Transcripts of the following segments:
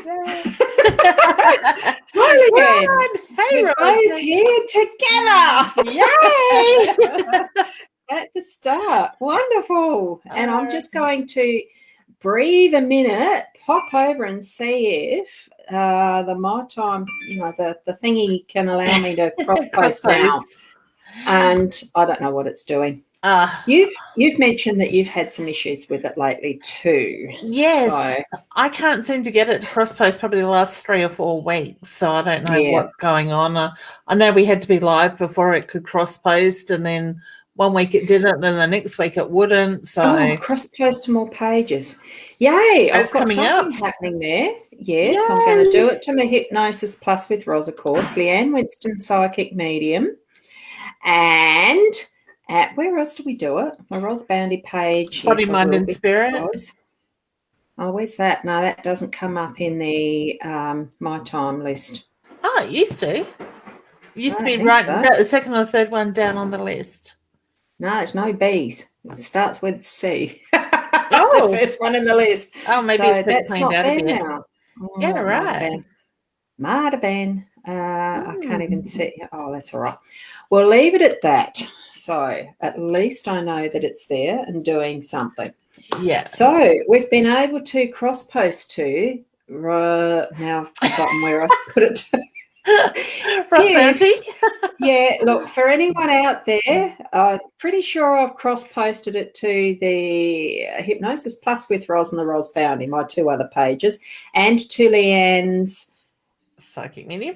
Hi, Leanne. Hey, We're both here together. Yay! At the start. Wonderful. And I'm just going to breathe a minute, pop over and see if the My Time, the thingy can allow me to cross-post now. And I don't know what it's doing. You've mentioned that you've had some issues with it lately too. Yes. So, I can't seem to get it to cross-post probably the last 3 or 4 weeks, so I don't know what's going on. I know we had to be live before it could cross-post, and then one week it didn't, then the next week it wouldn't. So cross-post to more pages. Yay! I've got something happening there. Yes, I'm going to do it to my Hypnosis Plus with Ros, of course. Leanne Winston Psychic Medium. And where else do we do it? My Ros Boundy page. Body, Mind and Spirit. Oh, where's that? No, that doesn't come up in the My Time list. Oh, it used to. It used to be right about the second or third one down on the list. No, there's no B's. It starts with C. The first one in the list. Oh, maybe so that's not there now. Yeah, right. Might have been. I can't even see. Oh, that's all right. We'll leave it at that. So at least I know that it's there and doing something. Yeah. So we've been able to cross-post to, now I've forgotten where I put it to. Yeah, look, for anyone out there, I'm pretty sure I've cross-posted it to the Hypnosis Plus with Ros and the Ros Boundy, my 2 other pages, and to Leanne's Psychic Medium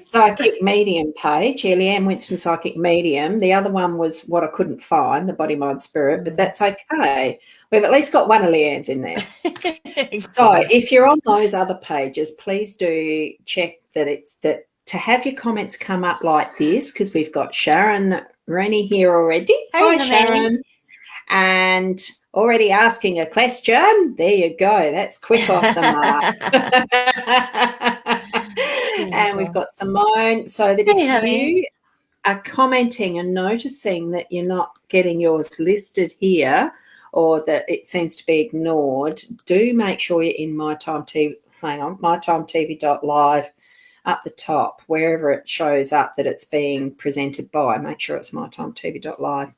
page. Yeah, Leanne Winston Psychic Medium. The other one was what I couldn't find, the Body, Mind, Spirit, but that's okay. We've at least got one of Leanne's in there. So if you're on those other pages, please do check that to have your comments come up like this, because we've got Sharon Rennie here already. Hi, Sharon. And already asking a question. There you go. That's quick off the mark. And we've got Simone. So that if you are commenting and noticing that you're not getting yours listed here, or that it seems to be ignored, do make sure you're in mytimetv.live up the top, wherever it shows up that it's being presented by. Make sure it's mytimetv.live.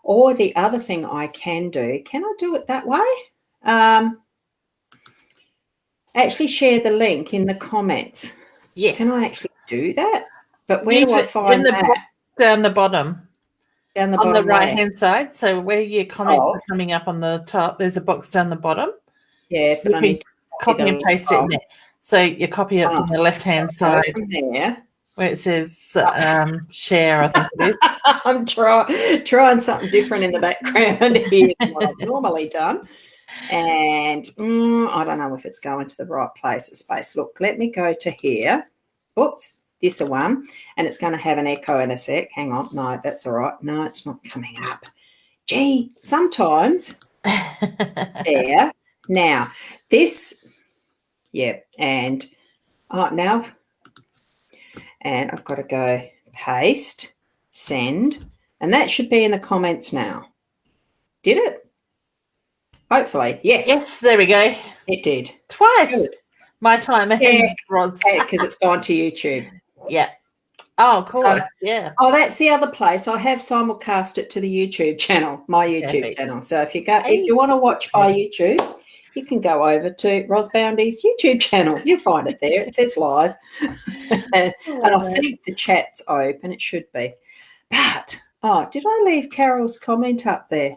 Or the other thing I can do, can I do it that way? Actually share the link in the comments. Yes. Can I actually do that? But where do I find that? Down the bottom. Down the bottom, on the right-hand side. So where your comments are coming up on the top, there's a box down the bottom. Yeah, but I need to copy and paste it in there. So you copy it from the left-hand side. From there. Where it says share, I think it is. I'm trying something different in the background here than what I've normally done. And I don't know if it's going to the right place of space. Look, let me go to here. Oops, this one. And it's going to have an echo in a sec. Hang on. No, that's all right. No, it's not coming up. Gee, sometimes. There. Now, this, and now, and I've got to go paste, send, and that should be in the comments now. Did it? Hopefully. Yes. Yes, there we go. It did. Twice. Good. My time ahead, Ros. Yeah, because it's gone to YouTube. Yeah. Oh, cool. So, yeah. Oh, that's the other place. I have simulcast it to the YouTube channel, my YouTube channel. So if you want to watch by YouTube, you can go over to Ros Boundy's YouTube channel. You'll find it there. It says live. And I think the chat's open. It should be. But, did I leave Carol's comment up there?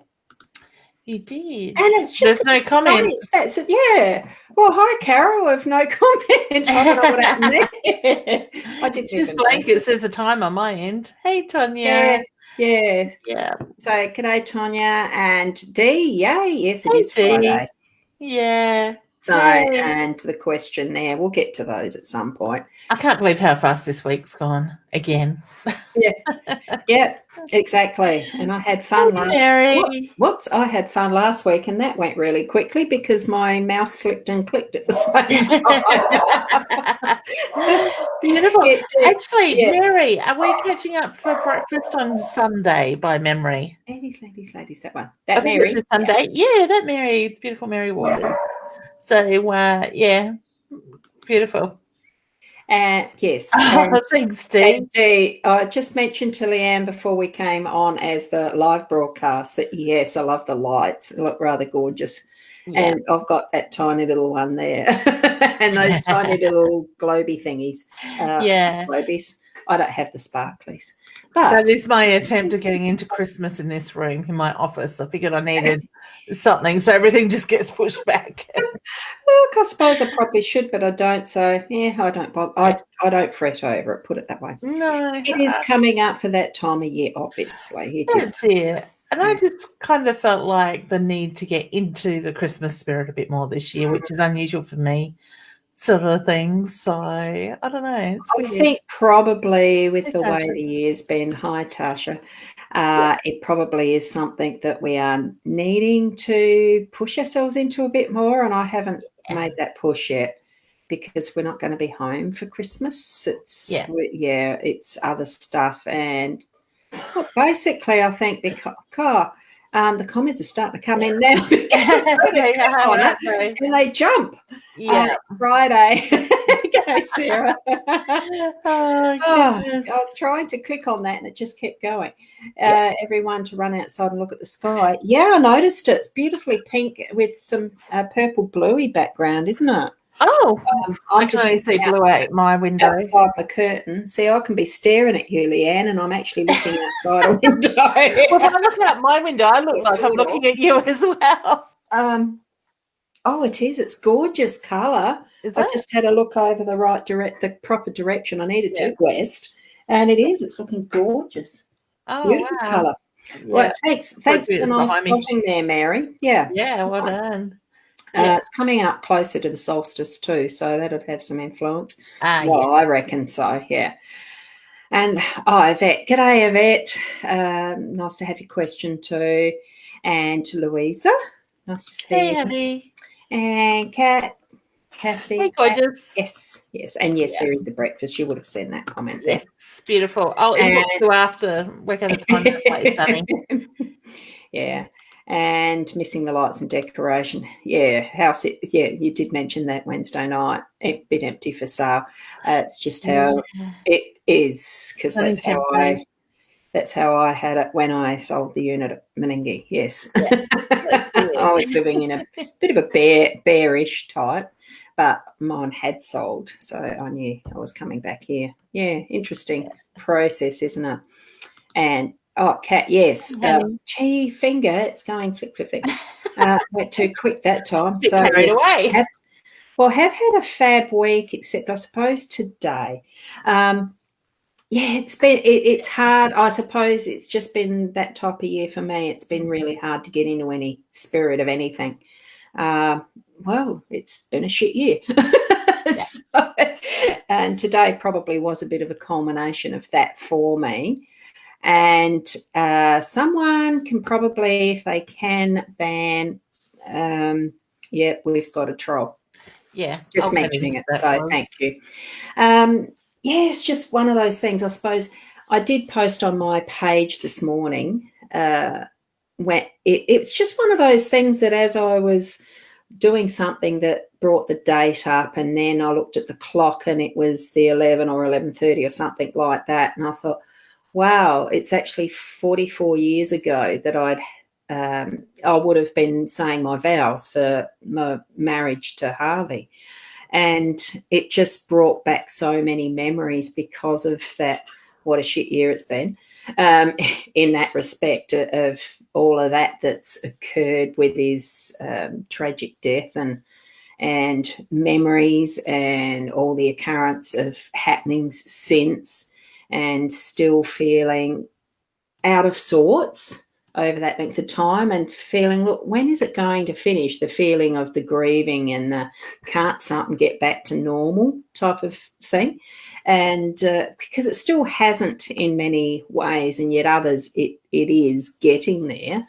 You did. And it's just there's no comment. That's it. Yeah. Well, hi, Carol, with no comment. I don't know what happened there. I didn't. It's just blank. It says the time on my end. Hey, Tonya. Yeah. So, g'day, Tonya and Dee. Yay. Yes, it is Friday. Yeah. So, and the question there, we'll get to those at some point. I can't believe how fast this week's gone again. Yeah, exactly. And I had fun I had fun last week, and that went really quickly because my mouse slipped and clicked at the same time. Beautiful. Actually, Mary, are we catching up for breakfast on Sunday by memory? Ladies, that one. That Mary. Sunday. Yeah, that Mary, beautiful Mary Waters. So, beautiful. And yes. Thanks, Steve. I just mentioned to Leanne before we came on as the live broadcast that, yes, I love the lights. They look rather gorgeous. Yeah. And I've got that tiny little one there and those tiny little globy thingies. Globies. I don't have the sparklies. But that is my attempt at getting into Christmas in this room, in my office. I figured I needed something, so everything just gets pushed back. Look, I suppose I probably should, but I don't. So, yeah, I don't bother. I don't fret over it, put it that way. No. It is coming up for that time of year, obviously. That's it. And I just kind of felt like the need to get into the Christmas spirit a bit more this year, which is unusual for me, sort of thing. So, I don't know. I think probably with the way the year's been, hi, Tasha, it probably is something that we are needing to push ourselves into a bit more, and I haven't made that push yet because we're not going to be home for Christmas. It's it's other stuff, and basically I think because the comments are starting to come in now because and they jump. Friday. Go, Sarah. I was trying to click on that and it just kept going. Everyone to run outside and look at the sky. Yeah, I noticed it. It's beautifully pink with some purple bluey background, isn't it? Oh, I can only see blue out my window. Outside the curtain. See, I can be staring at you, Leanne, and I'm actually looking outside a window. Well, when I look out my window, I look like I'm looking at you as well. Oh, it is. It's gorgeous colour. I just had a look over the proper direction. I needed to west, and it is. It's looking gorgeous. Oh, beautiful colour. Yeah. Well, thanks for nice spotting there, Mary. Yeah. Yeah, well done. It's coming up closer to the solstice too, so that'll have some influence. I reckon so, yeah. And Yvette. G'day, Yvette. Nice to have your question too. And to Louisa. Nice to see you. Honey. And Kathy. Hey, gorgeous. Yes. And yes, there is the breakfast. You would have seen that comment there. Yes, beautiful. I'll inbox you after. We're going to time to play, Sunny. Yeah. And missing the lights and decoration. Yeah, house. You did mention that Wednesday night. A bit empty for sale. It's just how it is, because that's how I had it when I sold the unit at Meningie. Yes, I was living in a bit of a bearish type, but mine had sold, so I knew I was coming back here. Yeah, interesting process, isn't it? And Kat, yes. Gee, finger, it's going flick, flick, flick. Went too quick that time. So carried away. Have had a fab week, except I suppose today. It's hard. I suppose it's just been that type of year for me. It's been really hard to get into any spirit of anything. Well, it's been a shit year. And today probably was a bit of a culmination of that for me. And someone can probably, if they can, ban, we've got a troll. Yeah. Just mentioning it, so thank you. It's just one of those things. I suppose I did post on my page this morning where it's just one of those things that as I was doing something that brought the date up, and then I looked at the clock and it was the 11 or 11:30 or something like that, and I thought, wow, it's actually 44 years ago that I would have been saying my vows for my marriage to Harvey. And it just brought back so many memories because of that. What a shit year it's been in that respect of all of that's occurred with his tragic death and memories and all the occurrence of happenings since, and still feeling out of sorts over that length of time and feeling, look, when is it going to finish? The feeling of the grieving and the can't something get back to normal type of thing. And because it still hasn't in many ways, and yet others it is getting there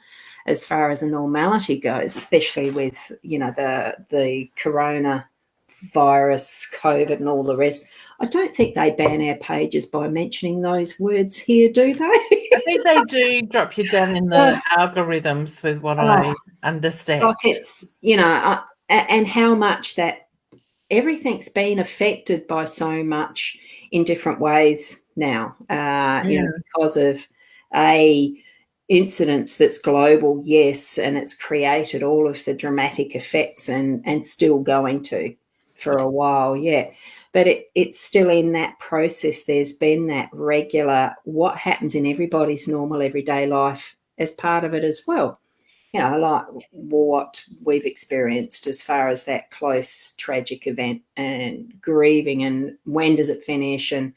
as far as a normality goes, especially with, the coronavirus, COVID and all the rest. I don't think they ban our pages by mentioning those words here, do they? I think they do drop you down in the algorithms with what I understand. Like it's, and how much that everything's been affected by so much in different ways now, because of incidents that's global, yes, and it's created all of the dramatic effects and still going to for a while yet. But it's still in that process. There's been that regular, what happens in everybody's normal everyday life as part of it as well. Like what we've experienced as far as that close tragic event and grieving and when does it finish and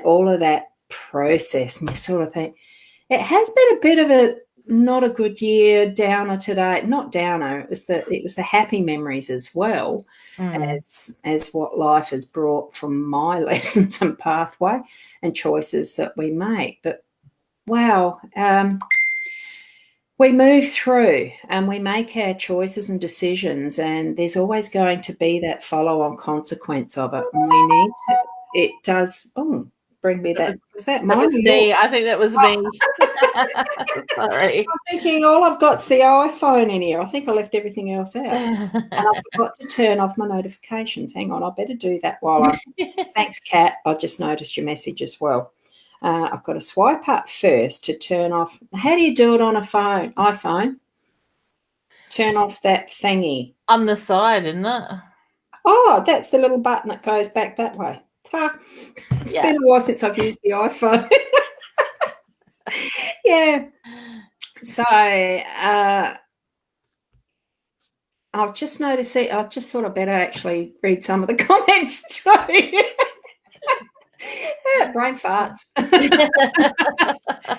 all of that process. And you sort of think, it has been a bit of a not a good year, downer today. Not downer, it was the happy memories as well as what life has brought from my lessons and pathway and choices that we make. But wow, we move through and we make our choices and decisions, and there's always going to be that follow-on consequence of it. And we need to, it does, bring me that. Was that mine? That was me. I think that was me. Sorry. I'm thinking all I've got's the iPhone in here. I think I left everything else out. And I forgot to turn off my notifications. Hang on, I better do that while I... Thanks, Kat. I just noticed your message as well. I've got to swipe up first to turn off. How do you do it on a phone? iPhone? Turn off that thingy. On the side, isn't it? Oh, that's the little button that goes back that way. It's been a while since I've used the iPhone. Yeah. So I've just noticed it. I just thought I better actually read some of the comments too. Brain farts.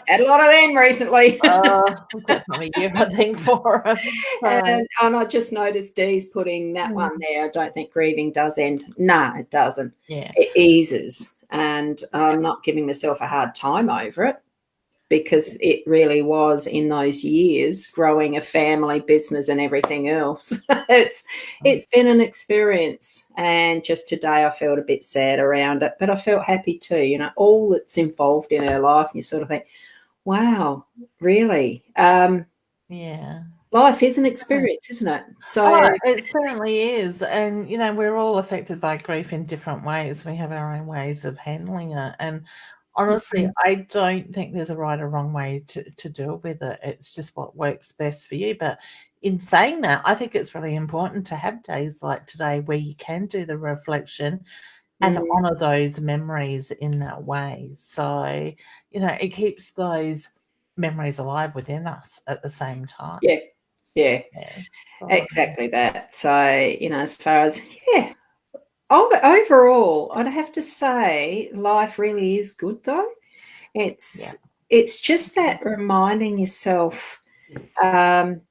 Had a lot of them recently. Definitely give a thing for them. And I just noticed Dee's putting that one there. I don't think grieving does end. No, it doesn't. Yeah. It eases. And I'm not giving myself a hard time over it, because it really was in those years growing a family business and everything else. It's been an experience, and just today I felt a bit sad around it, but I felt happy too, all that's involved in her life. And you sort of think, wow, really? Life is an experience, isn't it? So it certainly is. And, we're all affected by grief in different ways. We have our own ways of handling it. And honestly, I don't think there's a right or wrong way to deal with it. It's just what works best for you. But in saying that, I think it's really important to have days like today where you can do the reflection and honour those memories in that way. So, it keeps those memories alive within us at the same time. Yeah. Exactly that. So, as far as, overall, I'd have to say life really is good though. It's just that reminding yourself, none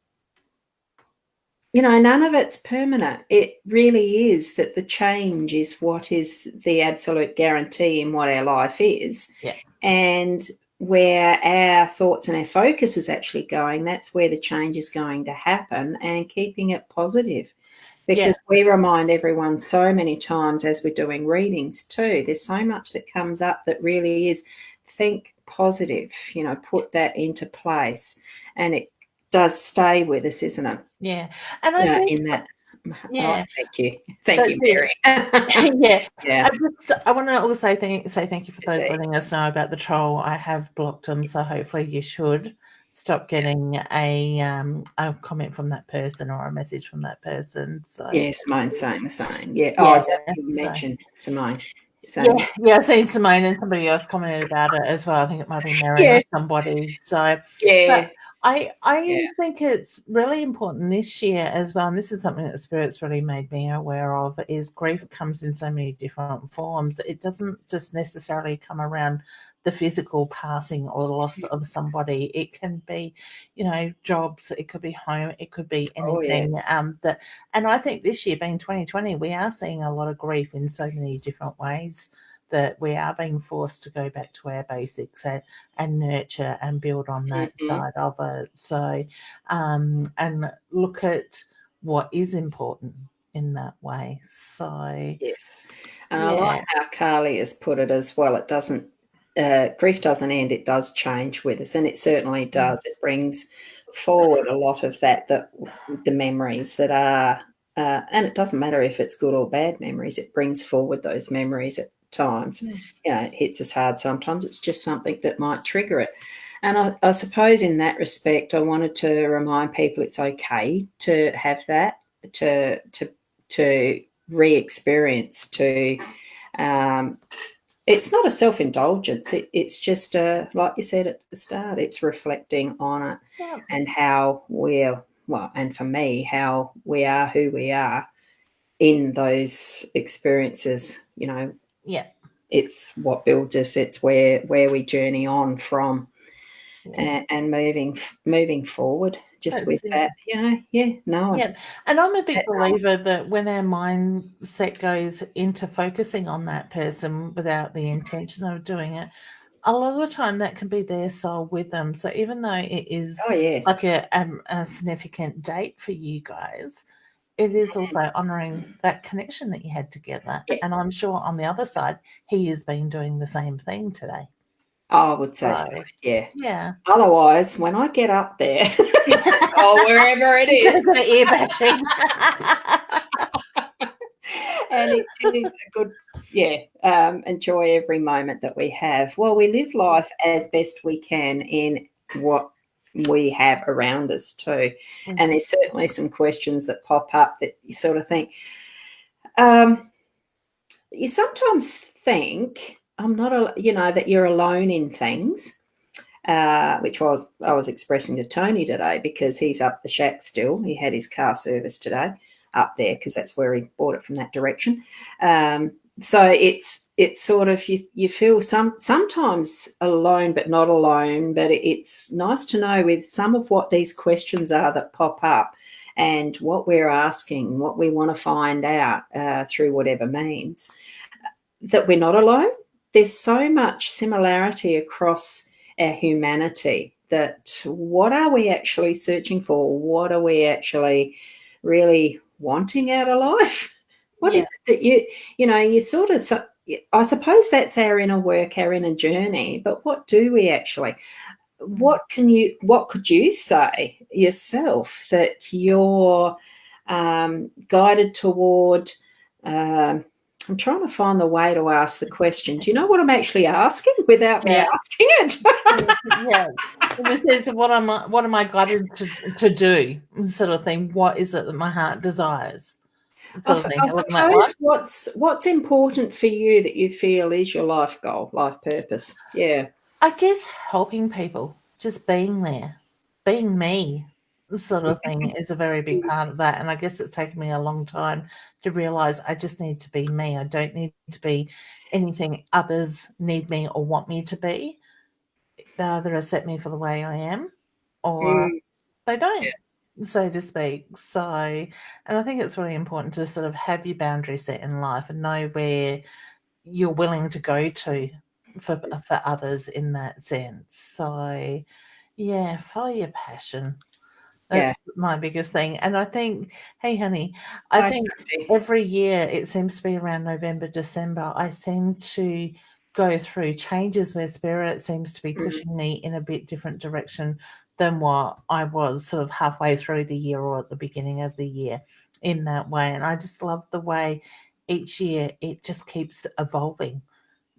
of it's permanent. It really is that the change is what is the absolute guarantee in what our life is. Yeah. And where our thoughts and our focus is actually going, that's where the change is going to happen, and keeping it positive. Because we remind everyone so many times as we're doing readings too, there's so much that comes up that really is think positive, put that into place, and it does stay with us, isn't it? Yeah. And I think in that. Yeah. Oh, thank you, Mary. I want to also say thank you for those letting us know about the troll. I have blocked them, so hopefully you should stop getting a comment from that person or a message from that person. So Simone's saying the same. You mentioned Simone. So. Yeah, I've seen Simone, and somebody else commented about it as well. I think it might be Mary or somebody. So I think it's really important this year as well, and this is something that Spirit's really made me aware of, is grief comes in so many different forms. It doesn't just necessarily come around the physical passing or loss of somebody. It can be, jobs, it could be home, it could be anything. And I think this year, being 2020, we are seeing a lot of grief in so many different ways, that we are being forced to go back to our basics and nurture and build on that side of it. So, and look at what is important in that way. So yes, and I like how Carly has put it as well. It doesn't. Grief doesn't end, it does change with us, and it certainly does. It brings forward a lot of the memories that are and it doesn't matter if it's good or bad memories, it brings forward those memories at times. It hits us hard sometimes. It's just something that might trigger it. And I suppose in that respect, I wanted to remind people it's okay to have that, to re-experience, it's not a self-indulgence. It's just, like you said at the start, it's reflecting on it and how and for me, how we are who we are in those experiences. It's what builds us. It's where we journey on from, and moving forward. Just with that, knowing. And I'm a big believer that when our mindset goes into focusing on that person without the intention of doing it, a lot of the time that can be their soul with them. So even though it is like a significant date for you guys, it is also honouring that connection that you had together. And I'm sure on the other side, he has been doing the same thing today. I would say so, yeah. Yeah. Otherwise, when I get up there, or wherever it is, ear bashing. And it is a good, enjoy every moment that we have. Well, we live life as best we can in what we have around us too. And there's certainly some questions that pop up that you sort of think, you sometimes think that you're alone in things, which I was expressing to Tony today, because he's up the shack still. He had his car service today up there because that's where he bought it from that direction. So it's sort of you feel sometimes alone but not alone, but it's nice to know with some of what these questions are that pop up and what we're asking, what we want to find out through whatever means, that we're not alone. There's so much similarity across our humanity that what are we actually searching for? What are we actually really wanting out of life? What is it that you sort of, I suppose that's our inner work, our inner journey, but what do we actually, what could you say yourself that you're guided toward? I'm trying to find the way to ask the question. Do you know what I'm actually asking without me asking it? In the sense of what am I guided to do, sort of thing. What is it that my heart desires? I suppose what's important for you that you feel is your life goal, life purpose. Yeah. I guess helping people, just being there, being me, sort of thing is a very big part of that. And I guess it's taken me a long time to realise I just need to be me. I don't need to be anything others need me or want me to be. They either accept me for the way I am or they don't, so to speak. So, and I think it's really important to sort of have your boundaries set in life and know where you're willing to go to for others in that sense. So, yeah, follow your passion. That's my biggest thing. And I think, hey, honey, I think every year it seems to be around November, December, I seem to go through changes where spirit seems to be pushing me in a bit different direction than what I was sort of halfway through the year or at the beginning of the year in that way. And I just love the way each year it just keeps evolving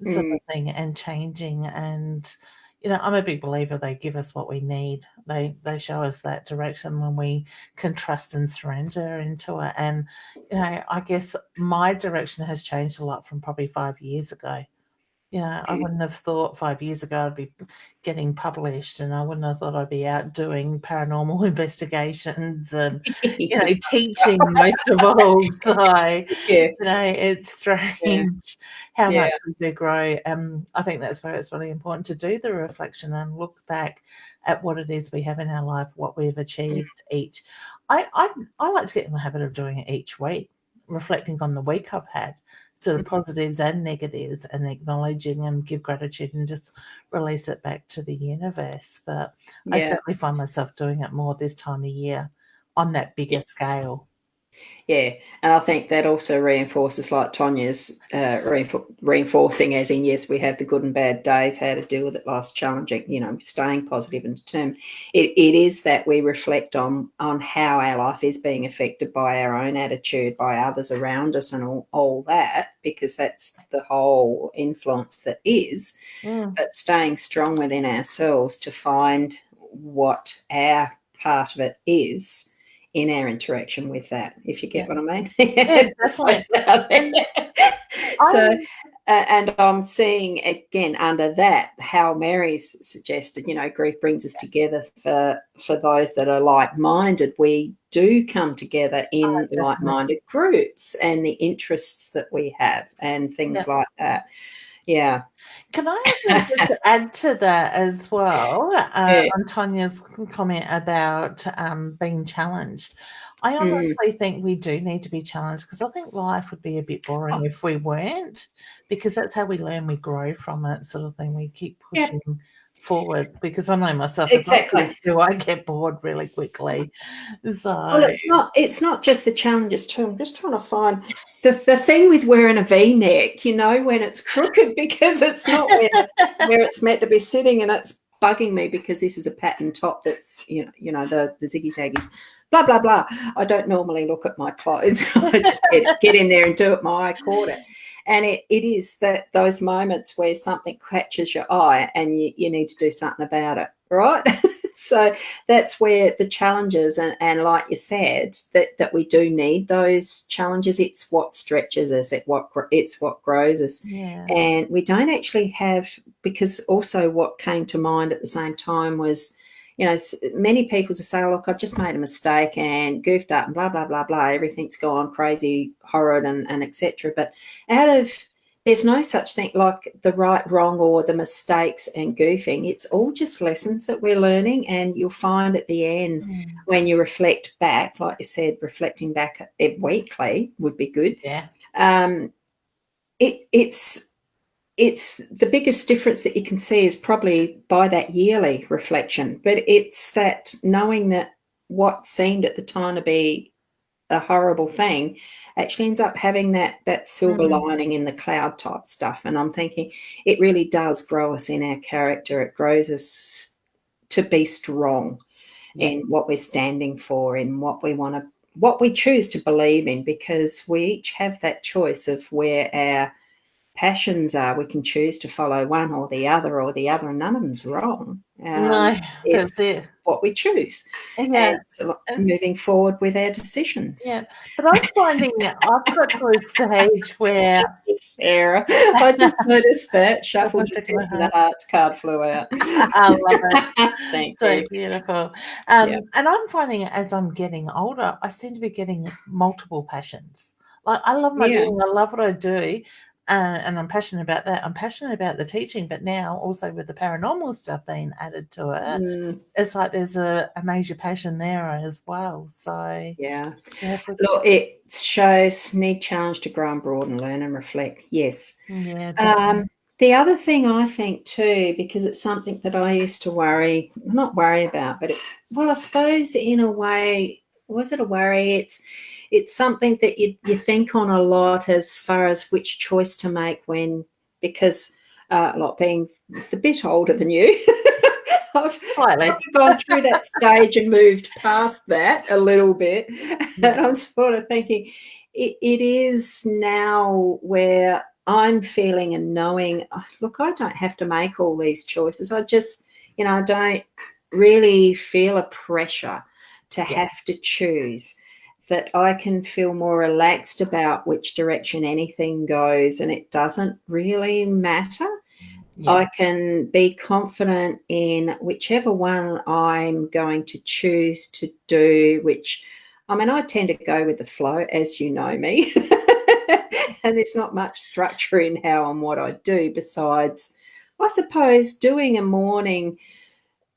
sort of thing and changing. And I'm a big believer they give us what we need. They show us that direction when we can trust and surrender into it. And I guess my direction has changed a lot from probably 5 years ago. I wouldn't have thought 5 years ago I'd be getting published, and I wouldn't have thought I'd be out doing paranormal investigations and, teaching most of all. So, it's strange how much we do grow. I think that's where it's really important to do the reflection and look back at what it is we have in our life, what we've achieved each. I like to get in the habit of doing it each week, reflecting on the week I've had, sort of positives and negatives, and acknowledging and give gratitude and just release it back to the universe. But I certainly find myself doing it more this time of year on that bigger scale. Yeah, and I think that also reinforces, like Tanya's reinforcing, as in, yes, we have the good and bad days, how to deal with it, life's challenging, staying positive and determined. It is that we reflect on how our life is being affected by our own attitude, by others around us, and all that, because that's the whole influence that is. But staying strong within ourselves to find what our part of it is in our interaction with that, if you get what I mean. Yeah, definitely. So, and I'm seeing again under that how Mary's suggested, grief brings us together for those that are like-minded. We do come together in like-minded groups and the interests that we have and things like that. Yeah. Can I just add to that as well, on Tanya's comment about being challenged? I honestly think we do need to be challenged, because I think life would be a bit boring if we weren't, because that's how we learn, we grow from it, sort of thing. We keep pushing forward, because I know myself, exactly. I get bored really quickly. So, well, it's not just the challenges too. I'm just trying to find the thing with wearing a V-neck, when it's crooked, because it's not where it's meant to be sitting, and it's bugging me because this is a pattern top that's the ziggy zaggies, blah blah blah. I don't normally look at my clothes. I just get in there and do it my quarter. And it is that those moments where something catches your eye and you need to do something about it, right? So that's where the challenges, and like you said, that we do need those challenges. It's what stretches us, it's what grows us. And we don't actually have, because also what came to mind at the same time was, many people say, look, I've just made a mistake and goofed up and blah, blah, blah, blah. Everything's gone crazy, horrid and etc. But there's no such thing like the right, wrong, or the mistakes and goofing. It's all just lessons that we're learning. And you'll find at the end, when you reflect back, like you said, reflecting back weekly would be good. Yeah. It's the biggest difference that you can see is probably by that yearly reflection. But it's that knowing that what seemed at the time to be a horrible thing actually ends up having that silver lining in the cloud type stuff. And I'm thinking it really does grow us in our character. It grows us to be strong in what we're standing for, in what we choose to believe in, because we each have that choice of where our passions are. We can choose to follow one or the other, and none of them's wrong. No, it's that's it. what we choose. Yeah. And so moving forward with our decisions. Yeah, but I'm finding that I've got to a stage where Sarah, I just noticed that shuffled the hearts card flew out. I love it. Thank you. So Beautiful. And I'm finding as I'm getting older, I seem to be getting multiple passions. Like, I love my doing, I love what I do. And I'm passionate about that. I'm passionate about the teaching, but now also with the paranormal stuff being added to it, it's like there's a major passion there as well. So look, it shows need challenge to grow and broaden, learn and reflect. Yes. Yeah. The other thing I think too, because it's something that I used to not worry about, but I suppose in a way, was it a worry? It's something that you think on a lot as far as which choice to make because being a bit older than you, I've gone through that stage and moved past that a little bit. And I'm sort of thinking it is now where I'm feeling and knowing, look, I don't have to make all these choices. I just, I don't really feel a pressure to have to choose. That I can feel more relaxed about which direction anything goes, and it doesn't really matter. I can be confident in whichever one I'm going to choose to do, I tend to go with the flow, as you know me. And there's not much structure in how and what I do besides, I suppose, doing a morning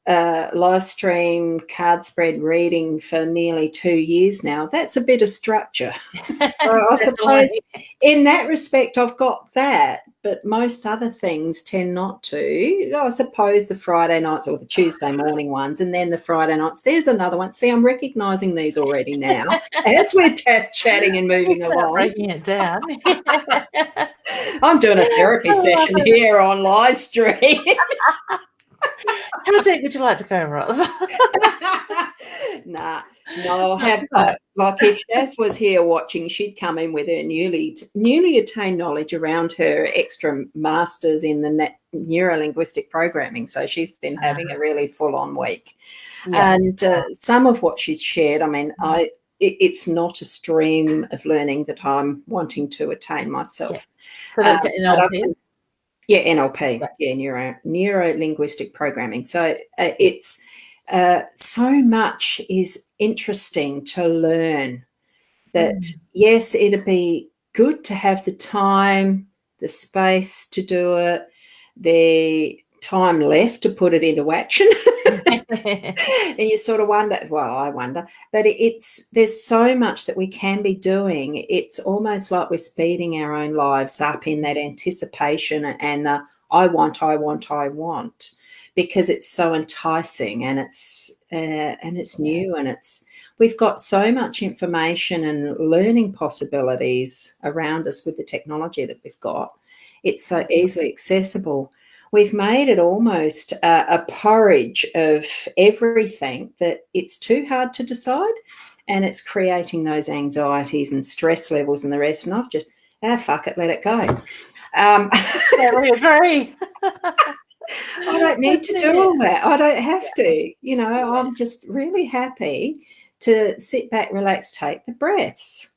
live stream card spread reading for nearly 2 years now. That's a bit of structure. So I suppose in that respect I've got that, but most other things tend not to. I suppose the Friday nights or the Tuesday morning ones, and then the Friday nights. There's another one. See, I'm recognising these already now as we're chatting and moving along. Breaking it down. I'm doing a therapy session here on live stream. How deep would you like to go, Ros? No, I'll have like if Jess was here watching, she'd come in with her newly attained knowledge around her extra masters in the neuro-linguistic programming. So she's been having a really full-on week, and some of what she's shared. I mean, it's not a stream of learning that I'm wanting to attain myself. So that's NLP. NLP. Right. Yeah, neuro-linguistic programming. So it's so much is interesting to learn. That yes, it'd be good to have the time, the space to do it, the time left to put it into action. And you sort of wonder, well, I wonder, but there's so much that we can be doing. It's almost like we're speeding our own lives up in that anticipation and the I want, because it's so enticing and it's new and we've got so much information and learning possibilities around us with the technology that we've got. It's so easily accessible. We've made it almost a porridge of everything that it's too hard to decide, and it's creating those anxieties and stress levels and the rest. And I've just, fuck it, let it go. I agree. I don't need to do all that. I don't have to. You know, I'm just really happy to sit back, relax, take the breaths,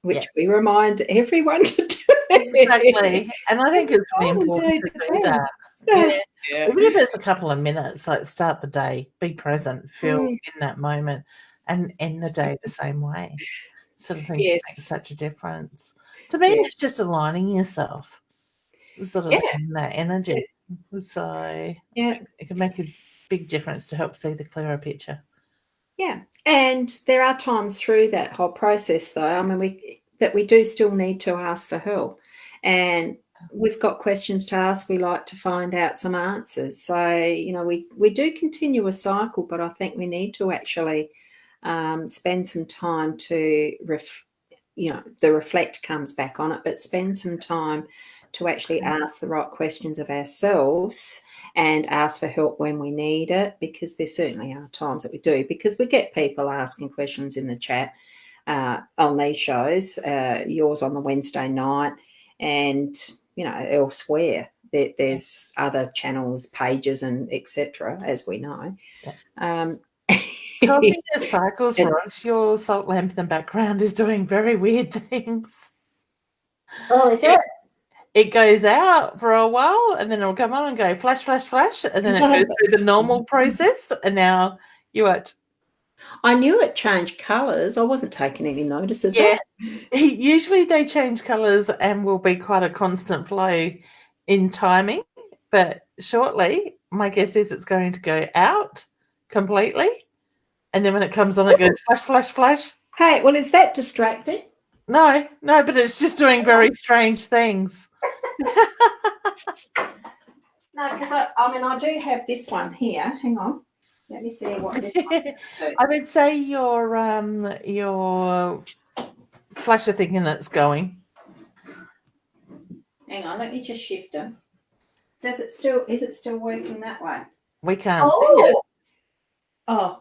which we remind everyone to do. Exactly. And I think it's really important to do that. Yeah. Even if it's a couple of minutes, like start the day, be present, feel in that moment, and end the day the same way. Sort of thing makes such a difference. To me, it's just aligning yourself, sort of in that energy. So it can make a big difference to help see the clearer picture. Yeah, and there are times through that whole process, though. I mean, we do still need to ask for help, and we've got questions to ask. We like to find out some answers. So, you know, we do continue a cycle, but I think we need to actually spend some time to, the reflect comes back on it, but spend some time to actually ask the right questions of ourselves and ask for help when we need it, because there certainly are times that we do, because we get people asking questions in the chat on these shows, yours on the Wednesday night, and elsewhere there's other channels, pages, and etc., as we know. Talking of cycles, Ros, your salt lamp in the background is doing very weird things. Oh, is it? It goes out for a while and then it'll come on and go flash, flash, flash, and then it goes through the normal process, and now I knew it changed colours. I wasn't taking any notice of that. Usually they change colours and will be quite a constant flow in timing, but shortly my guess is it's going to go out completely, and then when it comes on it goes flash, flash, flash. Hey, well, is that distracting? No, but it's just doing very strange things. No, because I do have this one here. Hang on. Let me see what this one is. I would say your flasher thing and it's going. Hang on, let me just shift it. Is it still working that way? We can't see it. Oh.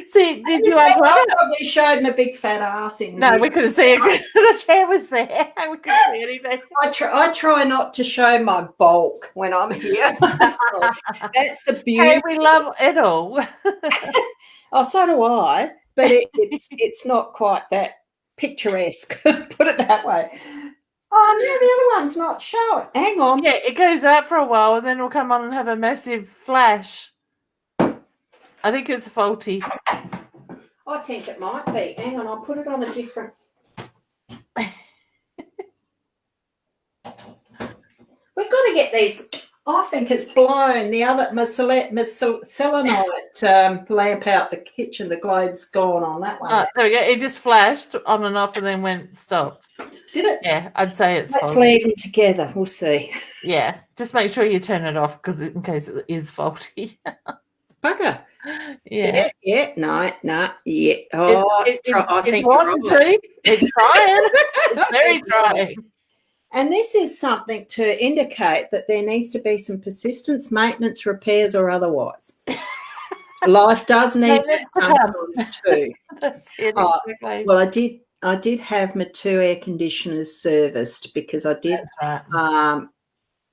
See, did you unplug it? Probably showed my big fat ass in. No, we couldn't see it. The chair was there. We couldn't see anything. I try not to show my bulk when I'm here. That's the beauty. Hey, we love it all. Oh, so do I. But it's not quite that picturesque. Put it that way. Oh, no, the other one's not showing. Hang on. Yeah, it goes out for a while and then it'll come on and have a massive flash. I think it's faulty. I think it might be. Hang on, I'll put it on a different. We've got to get these I think it's blown. The other selenite lamp out the kitchen, the globe's gone on that one. Oh, there we go. It just flashed on and off and then went stopped. Did it? Yeah, I'd say it's Let's faulty. leave them together. We'll see. Yeah, just make sure you turn it off because in case it is faulty. Bugger. Yeah. No, yeah. Oh, I think you're right. It's trying. It's very trying. And this is something to indicate that there needs to be some persistence, maintenance, repairs, or otherwise. Life does need that sometimes too. That's it. Exactly. Well, I did have my 2 air conditioners serviced because I did. That's right.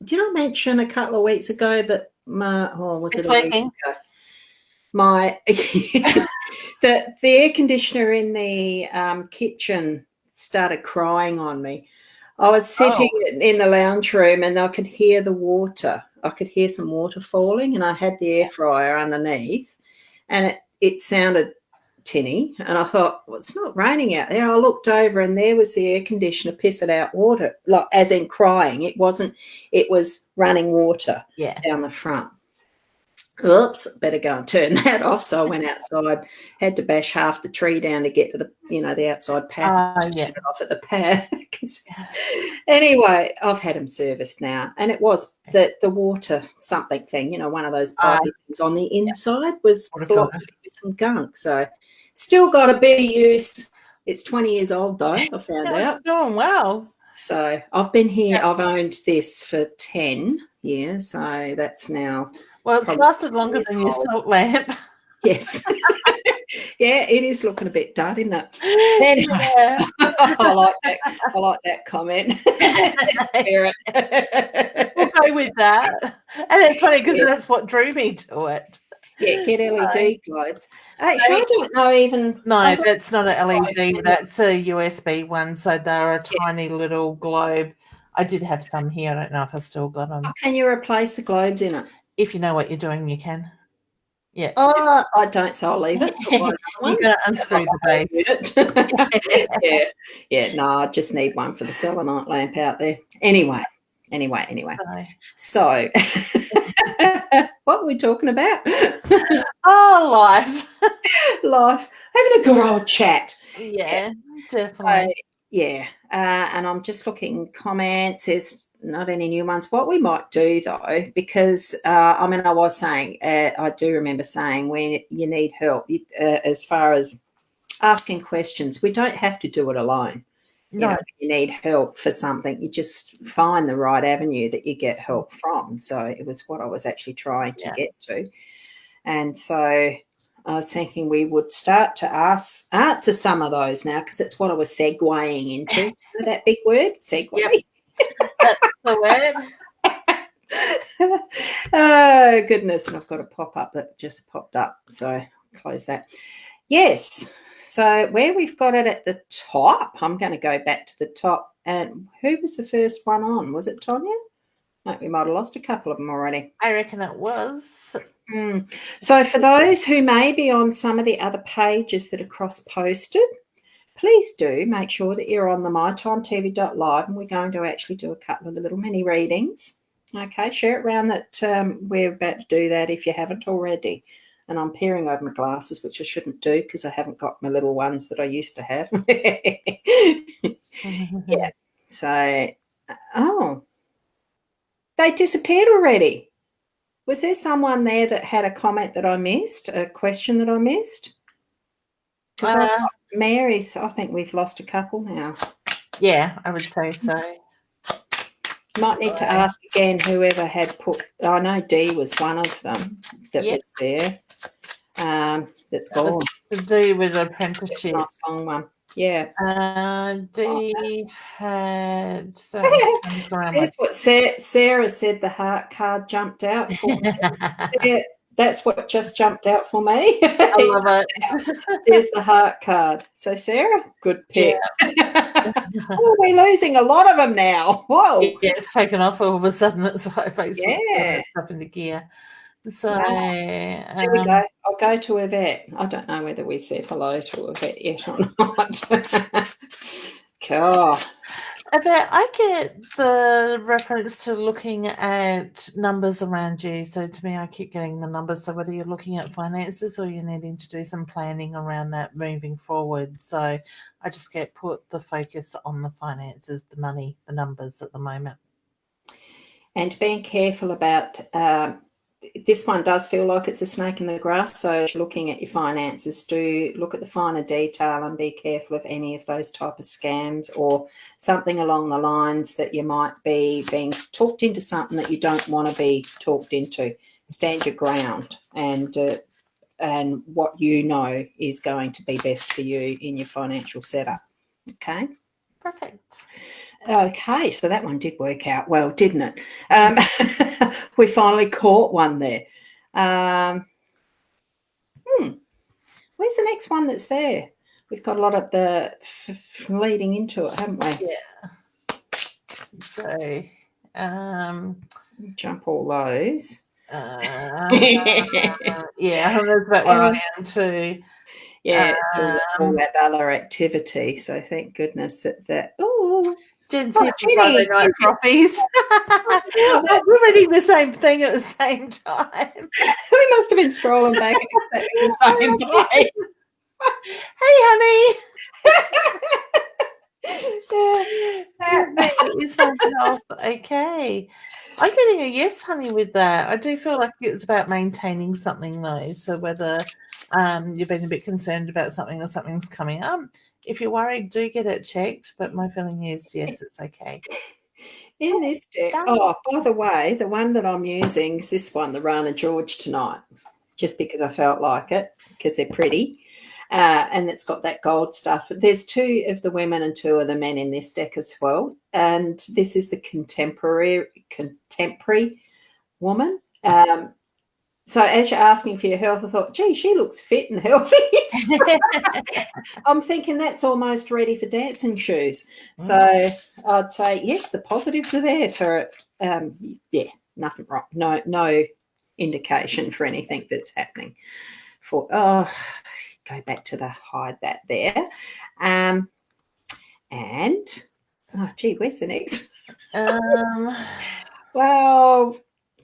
Did I mention a couple of weeks ago that It's working. The air conditioner in the kitchen started crying on me. I was sitting in the lounge room and I could hear the water. I could hear some water falling, and I had the air fryer underneath, and it sounded tinny. And I thought, well, it's not raining out there. I looked over and there was the air conditioner pissing out water, like as in crying. It wasn't. It was running water down the front. Oops, better go and turn that off. So I went outside, had to bash half the tree down to get to the outside pad. Turn it off at the pad. Anyway, I've had them serviced now, and it was the water something thing, one of those pipey things on the inside was blocked with some gunk. So still got a bit of use. It's 20 years old though, I found out. Doing well. So I've been here, I've owned this for 10 years, so that's now... Well, it's lasted longer than your salt lamp. Yes. Yeah, it is looking a bit dud, isn't it? Anyway, I like that comment. We'll go with that. And it's funny because that's what drew me to it. Yeah, get LED globes. Actually, I don't know even... No, that's not an LED. That's a USB one, so they're a tiny little globe. I did have some here. I don't know if I still got them. Can you replace the globes in it? If you know what you're doing, you can. Yeah. Oh, I don't, so I'll leave it. You're going to unscrew the base. Yeah. No, I just need one for the selenite lamp out there. Anyway. So, what were we talking about? Life. Having a good old chat. Yeah, definitely. And I'm just looking comments. There's not any new ones. What we might do though, because I was saying, I do remember saying when you need help, as far as asking questions, we don't have to do it alone. No. You need help for something, you just find the right avenue that you get help from. So it was what I was actually trying to get to. And so I was thinking we would start to answer some of those now, because it's what I was segueing into. That big word, segue. Yep. That's the word. Oh, goodness. And I've got a pop-up that just popped up. So close that. Yes. So where we've got it at the top, I'm going to go back to the top. And who was the first one on? Was it Tonya? No, we might have lost a couple of them already. I reckon it was. So for those who may be on some of the other pages that are cross-posted, please do make sure that you're on the mytimetv.live, and we're going to actually do a couple of the little mini readings. Okay, share it around that we're about to do that if you haven't already. And I'm peering over my glasses, which I shouldn't do because I haven't got my little ones that I used to have. Yeah. So, they disappeared already. Was there someone there that had a comment that I missed, a question that I missed? Mary's, I think we've lost a couple now. Yeah, I would say so. Might need to ask again whoever had put, I know Dee was one of them that was there. That's gone. To do with apprenticeship. It's not a long one. Yeah. Dee had... That's what Sarah said, the heart card jumped out for me. Yeah, that's what just jumped out for me. I love it. There's the heart card. So, Sarah, good pick. Yeah. Oh, we're losing a lot of them now. Whoa. Yeah, it's taken off all of a sudden. It's like Facebook up into gear. So, there we go. I'll go to Yvette. I don't know whether we said hello to Yvette yet or not. God. Yvette, I get the reference to looking at numbers around you. So to me, I keep getting the numbers. So whether you're looking at finances or you're needing to do some planning around that moving forward. So I just put the focus on the finances, the money, the numbers at the moment. And being careful about this one does feel like it's a snake in the grass. So if you're looking at your finances, do look at the finer detail and be careful of any of those type of scams or something along the lines that you might be being talked into something that you don't want to be talked into. Stand your ground and what you know is going to be best for you in your financial setup. Okay? Perfect. Okay, so that one did work out well, didn't it? We finally caught one there. Where's the next one that's there? We've got a lot of the leading into it, haven't we? Yeah. So, jump all those. Yeah, that's about where I am too. Yeah, it's all that other activity. So thank goodness that. Oh, Jen said Friday night frothies. We're reading the same thing at the same time. We must have been scrolling back at the same place. Hey, honey. Is myself okay? I'm getting a yes, honey, with that. I do feel like it's about maintaining something though. So whether you've been a bit concerned about something or something's coming up, if you're worried, do get it checked. But my feeling is yes, it's okay. In this deck, by the way, the one that I'm using is this one, the Rana George tonight, just because I felt like it, because they're pretty. And it's got that gold stuff. There's 2 of the women and 2 of the men in this deck as well. And this is the contemporary woman. So as you're asking for your health, I thought, gee, she looks fit and healthy. I'm thinking that's almost ready for dancing shoes. So I'd say, yes, the positives are there for it. Nothing wrong. No indication for anything that's happening. Go back to the hide that there. And, gee, where's the next? Well,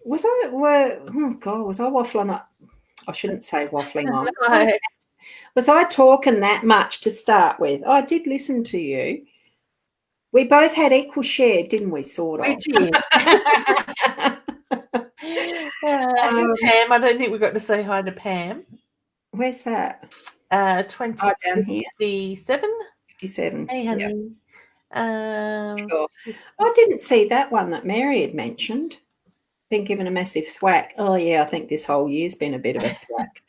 was I waffling up? I shouldn't say waffling on. No. Was I talking that much to start with? I did listen to you. We both had equal share, didn't we, sort of? We did. Pam, I don't think we got to say hi to Pam. Where's that? 20 down here. 57. 57. Hey, honey. Yep. Sure. I didn't see that one that Mary had mentioned. Been given a massive thwack. Oh, yeah, I think this whole year's been a bit of a thwack.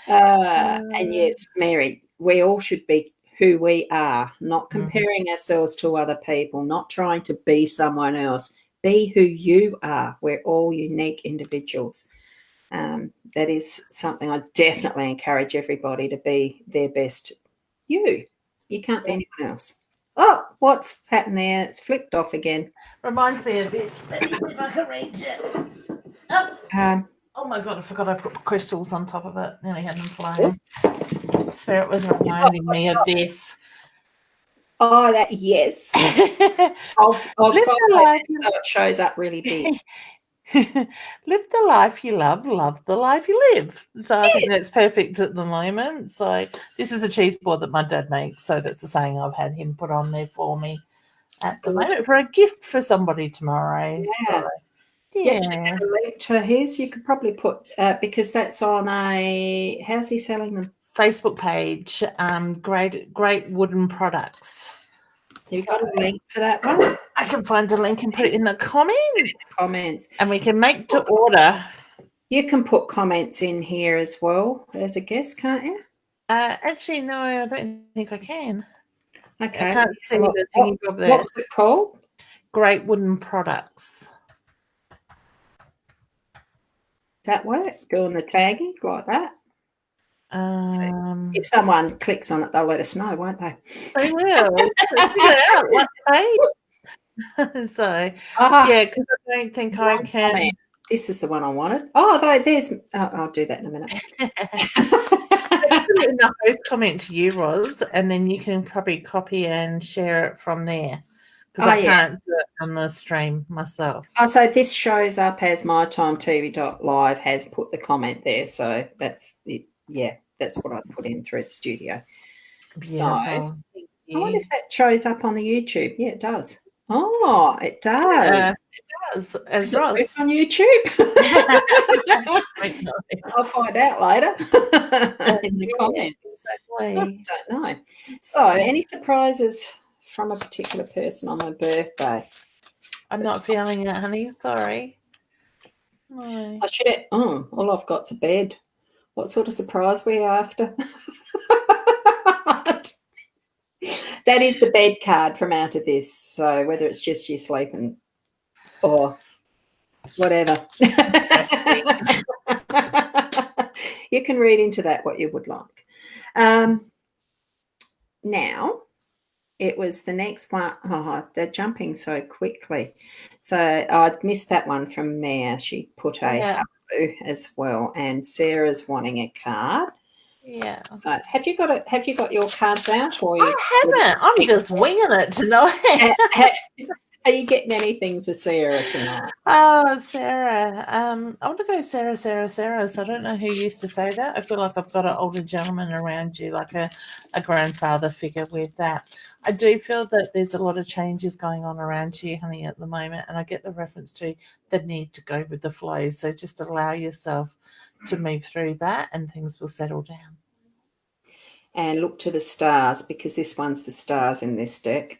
And yes, Mary, we all should be who we are, not comparing ourselves to other people, not trying to be someone else. Be who you are. We're all unique individuals. That is something I definitely encourage everybody to be their best you. You can't be anyone else. Oh, what happened there? It's flipped off again. Reminds me of this. Let me see if I can reach it. Oh my God, I forgot I put crystals on top of it. Nearly had them flying. Spirit was reminding me of this. Oh, that, yes. I'll solve it so it shows up really big. Live the life you love the life you live. So I think that's perfect at the moment. So this is a cheese board that my dad makes. So that's the saying I've had him put on there for me at the moment for a gift for somebody tomorrow. Yeah. So, yeah. A link to his. You could probably put because that's on a. How's he selling them? Facebook page. Great wooden products. You've got a link for that one? I can find a link and put it in the comments. And we can make to order. You can put comments in here as well as a guest, can't you? Actually, no, I don't think I can. Okay. I can't see the thingy bob there. What's it called? Great Wooden Products. Does that work? Doing the tagging like that? So if someone clicks on it, they'll let us know, won't they? They will. So, yeah, because I don't think I can. Comment. This is the one I wanted. Oh, there's. I'll do that in a minute. put it in the host comment to you, Ros, and then you can probably copy and share it from there, because I can't do it on the stream myself. Oh, so this shows up as mytimetv.live has put the comment there. So that's it. Yeah, that's what I put in through the studio. Beautiful. So I wonder if that shows up on the YouTube. Yeah, it does. Oh, it does. It does. As Does Ros. it on YouTube? I'll find out later in the comments. Exactly. I don't know. So, any surprises from a particular person on my birthday? I'm not feeling it, honey. Sorry. No. I should have. Oh, all I've got's a bed. What sort of surprise were you after? That is the bed card from out of this. So whether it's just you sleeping or whatever. You can read into that what you would like. Now, it was the next one. Oh, they're jumping so quickly. So I'd missed that one from Mia. She put a hello as well. And Sarah's wanting a card. Yeah. So have you got your cards out? Or I haven't. I'm just winging it tonight. Are you getting anything for Sarah tonight? Oh, Sarah. I want to go Sarah. So I don't know who used to say that. I feel like I've got an older gentleman around you, like a grandfather figure with that. I do feel that there's a lot of changes going on around you, honey, at the moment. And I get the reference to the need to go with the flow. So just allow yourself to move through that and things will settle down. And look to the stars, because this one's the stars in this deck.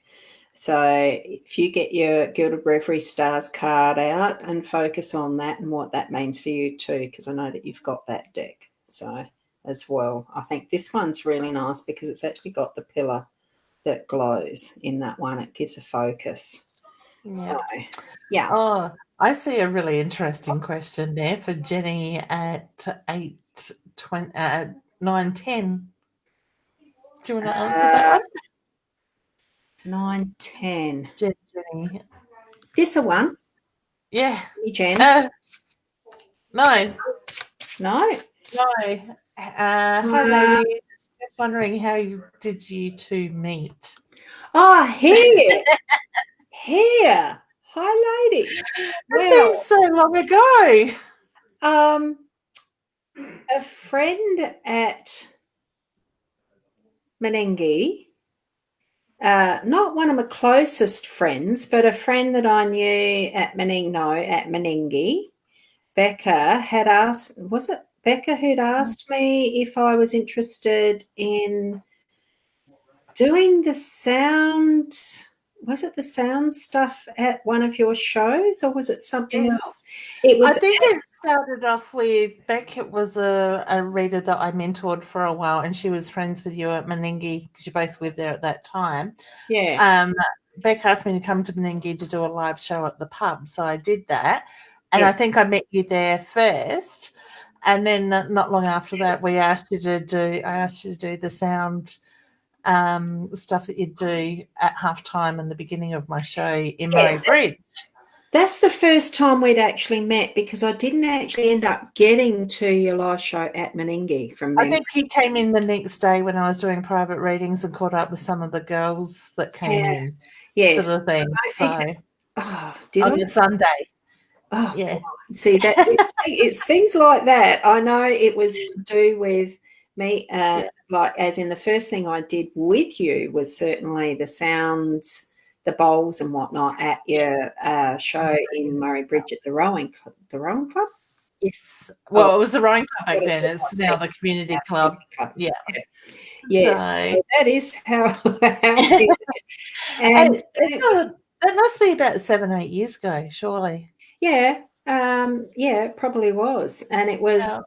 So if you get your Gilded Reverie Stars card out and focus on that and what that means for you too, because I know that you've got that deck. So as well, I think this one's really nice because it's actually got the pillar that glows in that one. It gives a focus. Yeah. So, yeah. Oh, I see a really interesting question there for Jenny at 9:10. Do you want to answer that one? 9:10. Jenny. This a one? Yeah. Me, Jen? No. No? No. Hi, ladies. Just wondering did you two meet? Oh, here. Here. Hi, ladies. That seems so long ago. A friend at Menengi, not one of my closest friends, but a friend that I knew at Menengi, Becca had asked, was it Becca who'd asked me if I was interested in doing the sound? Was it the sound stuff at one of your shows, or was it something else? I think it started off with Beck. It was a reader that I mentored for a while, and she was friends with you at Menengi because you both lived there at that time. Yeah. Beck asked me to come to Menengi to do a live show at the pub, so I did that. And I think I met you there first, and then not long after that, I asked you to do the sound stuff that you do at halftime and the beginning of my show in Murray Bridge. That's the first time we'd actually met, because I didn't actually end up getting to your live show at Menengi from me. I think you came in the next day when I was doing private readings and caught up with some of the girls that came in. Yes. Sort of thing. On a Sunday. Oh, yeah. See, that it's things like that. I know it was to do with me, like as in the first thing I did with you was certainly the sounds, the bowls and whatnot at your show in Murray Bridge at the rowing club. Yes. Well, it was the rowing club back then. It's now the community club. Yeah. Yes. So that is how and that must be about 7-8 years ago, surely. Yeah. It probably was. And it was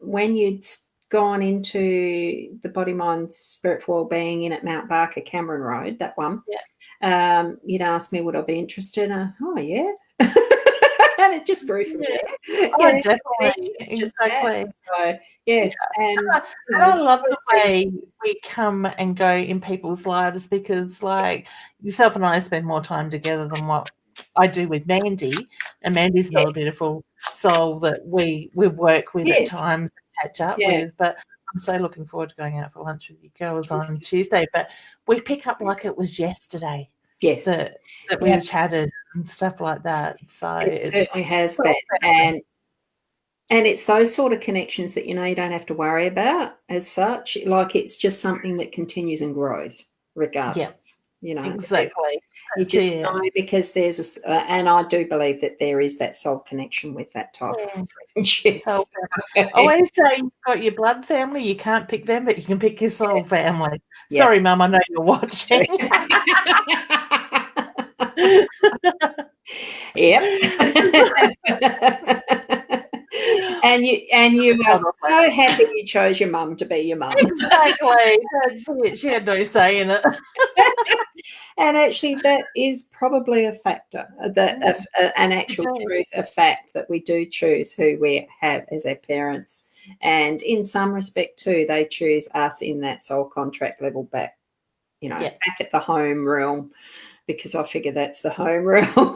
when you'd gone into the Body, Mind, Spirit for Wellbeing in at Mount Barker, Cameron Road, that one. Yeah. You'd asked me would I be interested. Oh, yeah. And it just grew from there. Oh, definitely. Exactly. So, yeah. And I love the way we come and go in people's lives, because, like, yourself and I spend more time together than what I do with Mandy. And Mandy's got a beautiful soul that we work with at times and catch up with. But I'm so looking forward to going out for lunch with you girls on Tuesday, but we pick up like it was yesterday. Yes. That we chatted and stuff like that. So it certainly has been. And it's those sort of connections that, you don't have to worry about as such. Like, it's just something that continues and grows regardless. Exactly. You just know, because there's and I do believe that there is that soul connection with that type of friendship. So, I always say you've got your blood family, you can't pick them, but you can pick your soul family. Yep. Sorry, Mum, I know you're watching. Yep. And you are so happy you chose your mum to be your mum. Exactly. That's it. She had no say in it. And actually, that is probably a factor, an actual truth, a fact that we do choose who we have as our parents. And in some respect too, they choose us in that soul contract level back, back at the home realm. Because I figure that's the home realm,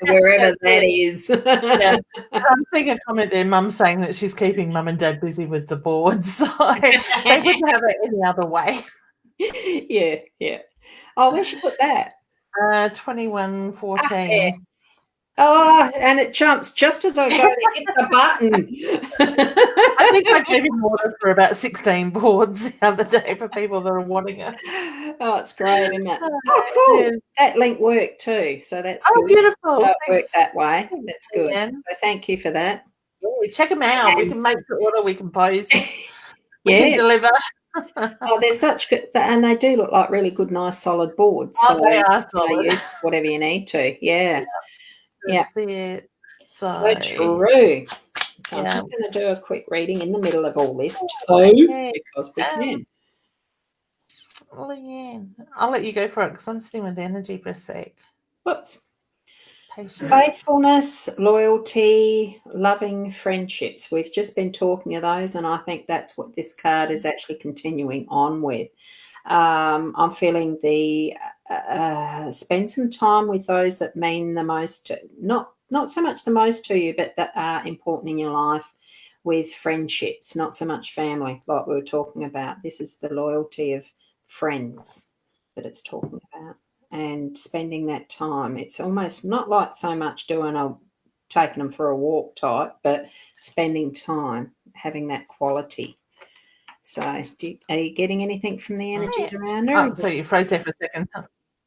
wherever that is. I'm seeing a comment there, Mum saying that she's keeping Mum and Dad busy with the boards. So they wouldn't have it any other way. Yeah. Oh, where should you put that? 2114. Oh, and it jumps just as I go to hit the button. I think I gave him order for about 16 boards the other day for people that are wanting it. Oh, it's great, isn't it? Oh, cool. Yeah. That link worked too, so that's good. Beautiful. So it worked that way. That's good. So thank you for that. Yeah, check them out. We can make the order. We can post. We can deliver. Oh, they're such good, and they do look like really good, nice, solid boards. So they are solid. Use whatever you need to. Yeah. That's it. So true. So I'm just going to do a quick reading in the middle of all this too, because we can. Leanne, I'll let you go for it because I'm sitting with the energy for a sec. Whoops. Patience. Faithfulness, loyalty, loving friendships. We've just been talking of those, and I think that's what this card is actually continuing on with. I'm feeling the spend some time with those that mean the most, not so much the most to you, but that are important in your life, with friendships, not so much family, like we were talking about. This is the loyalty of friends that it's talking about, and spending that time. It's almost not like so much taking them for a walk type, but spending time, having that quality. So are you getting anything from the energies around her? Oh, so you froze there for a second.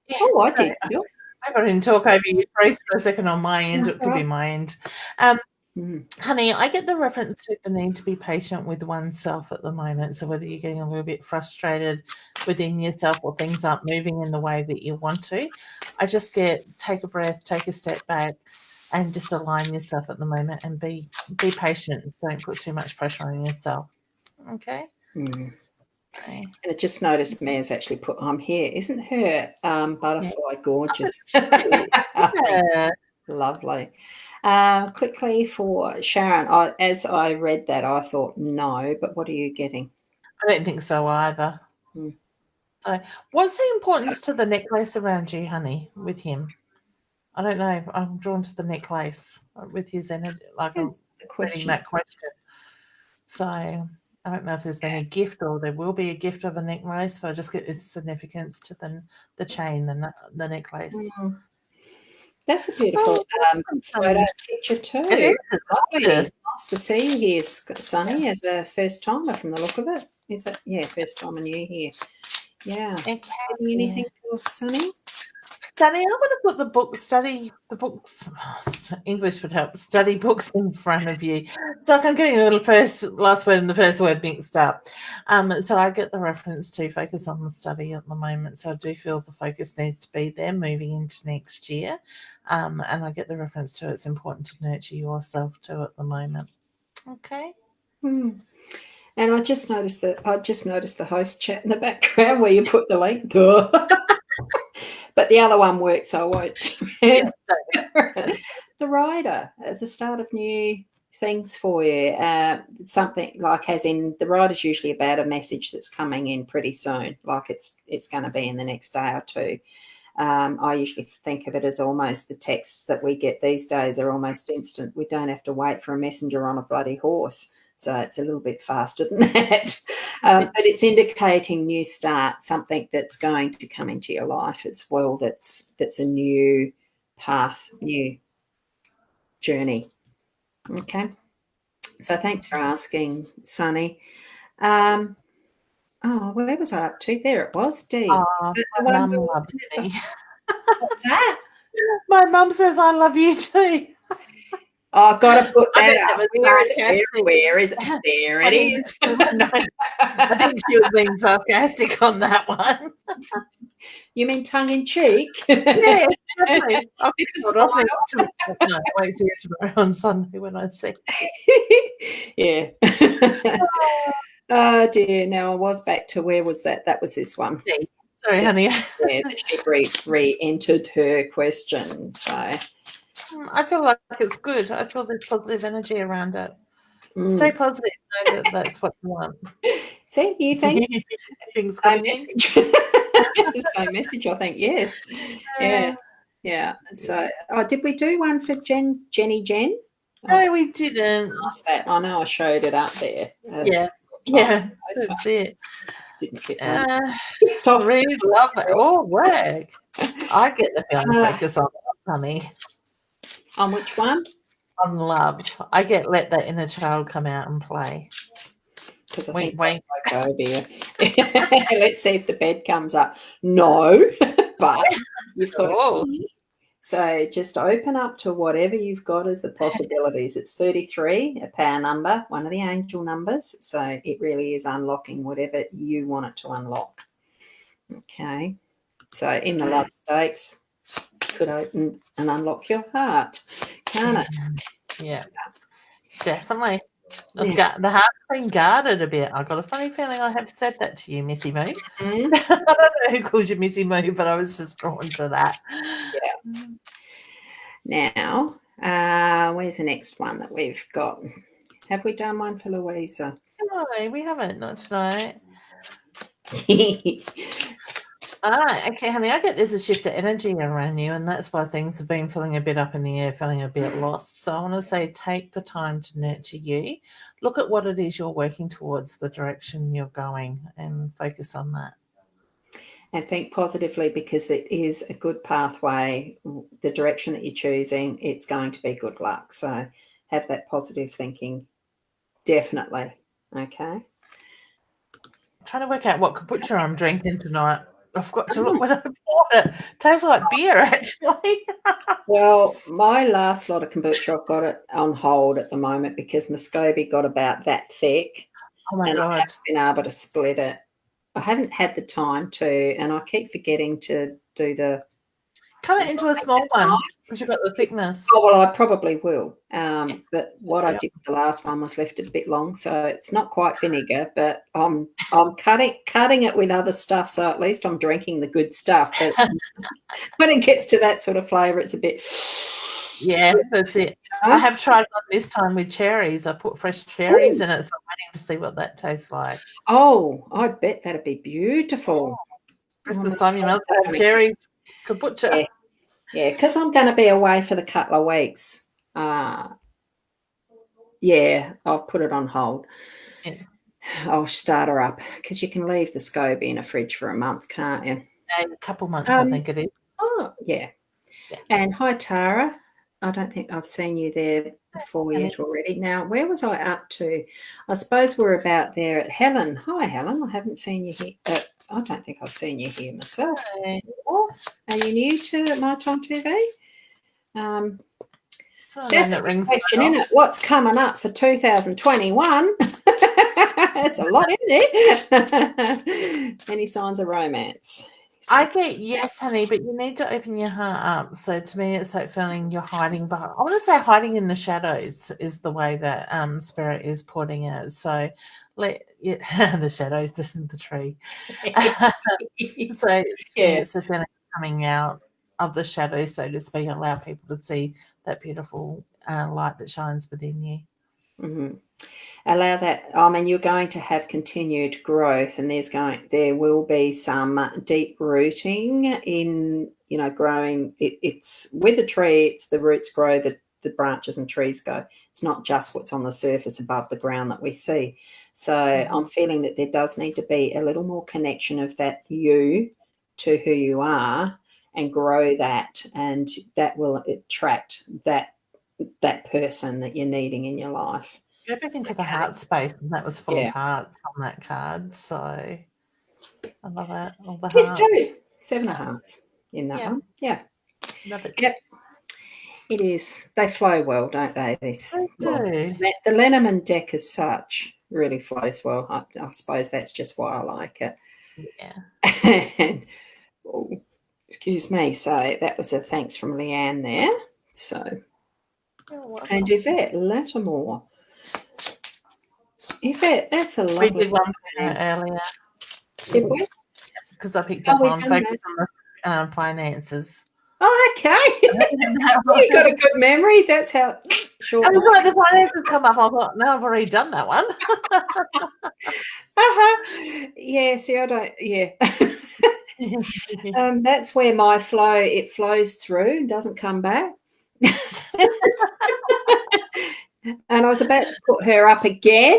Yeah, I did. I didn't talk over you. Froze for a second on my end. It could be my end. Honey, I get the reference to the need to be patient with oneself at the moment. So whether you're getting a little bit frustrated within yourself or things aren't moving in the way that you want to, I just take a breath, take a step back, and just align yourself at the moment and be patient. Don't put too much pressure on yourself. Okay? And I just noticed Mare's actually put, I'm here. Isn't her butterfly gorgeous? Lovely. Quickly for Sharon, as I read that, I thought no, but what are you getting? I don't think so either. So what's the importance to the necklace around you, honey, with him? I don't know. I'm drawn to the necklace with his energy. Like I'm reading that question. So I don't know if there's been a gift or there will be a gift of a necklace, but I just get its significance to the chain and the necklace. That's a beautiful photo picture too. It is. Lovely. Nice to see you here, Sunny, as a first timer from the look of it. Is that first time and you here? Yeah. Okay. Anything for Sunny? Sunny, I'm going to put the books, English would help, study books in front of you. So I'm getting a little last word and the first word mixed up. So I get the reference to focus on the study at the moment. So I do feel the focus needs to be there moving into next year. And I get the reference to it's important to nurture yourself too at the moment. Okay. And I just noticed the host chat in the background where you put the link. But the other one works, so I won't. The rider at the start of new things for you. Something like, as in, the rider's usually about a message that's coming in pretty soon, like it's going to be in the next day or two. I usually think of it as almost the texts that we get these days are almost instant. We don't have to wait for a messenger on a bloody horse. So it's a little bit faster than that. But it's indicating new start, something that's going to come into your life as well. That's a new path, new journey. Okay. So thanks for asking, Sunny. Oh, where was I up to? There it was, D. Oh, my mum loves me. What's that? My mum says I love you too. Oh, I've got to put that up. Where is it? There it is. I think she was being sarcastic on that one. You mean tongue in cheek? Yeah, definitely. I'll be wait till tomorrow on Sunday when I see. Yeah. Oh dear. Now I was back to where was that? That was this one. Sorry, honey. Yeah, that she re-entered her question. So I feel like it's good. I feel there's positive energy around it. Stay positive. Know that that's what you want. See, you think? Things coming in. Same message, I think. Yes. Yeah. So, did we do one for Jenny Jen? No, we didn't. Ask that. I know I showed it up there. Yeah. That's it. Didn't get really love it. Oh, work. I get the feeling focus on that, honey. On which one? On love. I get let that inner child come out and play. Because I think that's my phobia. Let's see if the bed comes up. No, but you've got so just open up to whatever you've got as the possibilities. It's 33, a power number, one of the angel numbers. So it really is unlocking whatever you want it to unlock. Okay. So in the love stakes, could open and unlock your heart, can't it? Yeah, definitely. Yeah. The heart's been guarded a bit. I've got a funny feeling I have said that to you, Missy Moo. I don't know who calls you Missy Moo, but I was just drawn to that. Yeah. Now, where's the next one that we've got? Have we done one for Louisa? No, we haven't. Not tonight. Okay, honey, I get there's a shift of energy around you, and that's why things have been feeling a bit up in the air, feeling a bit lost. So I want to say take the time to nurture you. Look at what it is you're working towards, the direction you're going, and focus on that. And think positively, because it is a good pathway. The direction that you're choosing, it's going to be good luck. So have that positive thinking, definitely. Okay. I'm trying to work out what kombucha I'm drinking tonight. I've got to look when I bought it. Tastes like beer, actually. Well, my last lot of kombucha, I've got it on hold at the moment because Muscovy got about that thick. Oh, my God. I haven't been able to split it. I haven't had the time to, and I keep forgetting to do the... Cut it into a small one because you've got the thickness. Oh, well, I probably will. But what I did with the last one was left it a bit long, so it's not quite vinegar, but I'm cutting it with other stuff, so at least I'm drinking the good stuff. But when it gets to that sort of flavour, it's a bit... Yeah, that's it. I have tried one this time with cherries. I put fresh cherries in it, so I'm waiting to see what that tastes like. Oh, I bet that'd be beautiful. Christmas time, you must have cherries. Kombucha. Yeah, because I'm going to be away for the couple of weeks. Yeah, I'll put it on hold. Yeah. I'll start her up because you can leave the SCOBY in a fridge for a month, can't you? A couple months, I think it is. Oh, yeah. And hi, Tara. I don't think I've seen you there before yet already. Now, where was I up to? I suppose we're about there at Helen. Hi, Helen. I haven't seen you here. I don't think I've seen you here myself. Are you new to My Time TV? That's a question, isn't it? What's coming up for 2021? There's a lot in there. Any signs of romance? I get yes, honey, but you need to open your heart up. So to me, it's like feeling you're hiding behind. I want to say hiding in the shadows is the way that Spirit is putting it. So the shadows, the tree. So it's a feeling coming out of the shadows, so to speak. Allow people to see that beautiful light that shines within you. Mm-hmm. Allow that. I mean, you're going to have continued growth, and there will be some deep rooting in, growing. It's with a tree. It's the roots grow, the branches and trees go. It's not just what's on the surface above the ground that we see. So I'm feeling that there does need to be a little more connection of that you to who you are, and grow that, and that will attract that person that you're needing in your life. Go back into the heart space, and that was full of hearts on that card. So I love that. All the Yes, hearts. too. 7 of hearts in that one. Yeah. Love it. Yep. It is. They flow well, don't they? They do. The Lenormand deck as such really flows well. I suppose that's just why I like it. Yeah. And, excuse me. So that was a thanks from Leanne there. So, and Yvette Lattimore. Yvette, that's a lovely. We did one earlier. Did we? Because I picked up on focus on the finances. Oh, okay. You got a good memory. That's how short. I was like, the finances come up. I thought, no, I've already done that one. Yeah, see, I don't, yeah. That's where my flow, it flows through and doesn't come back. And I was about to put her up again.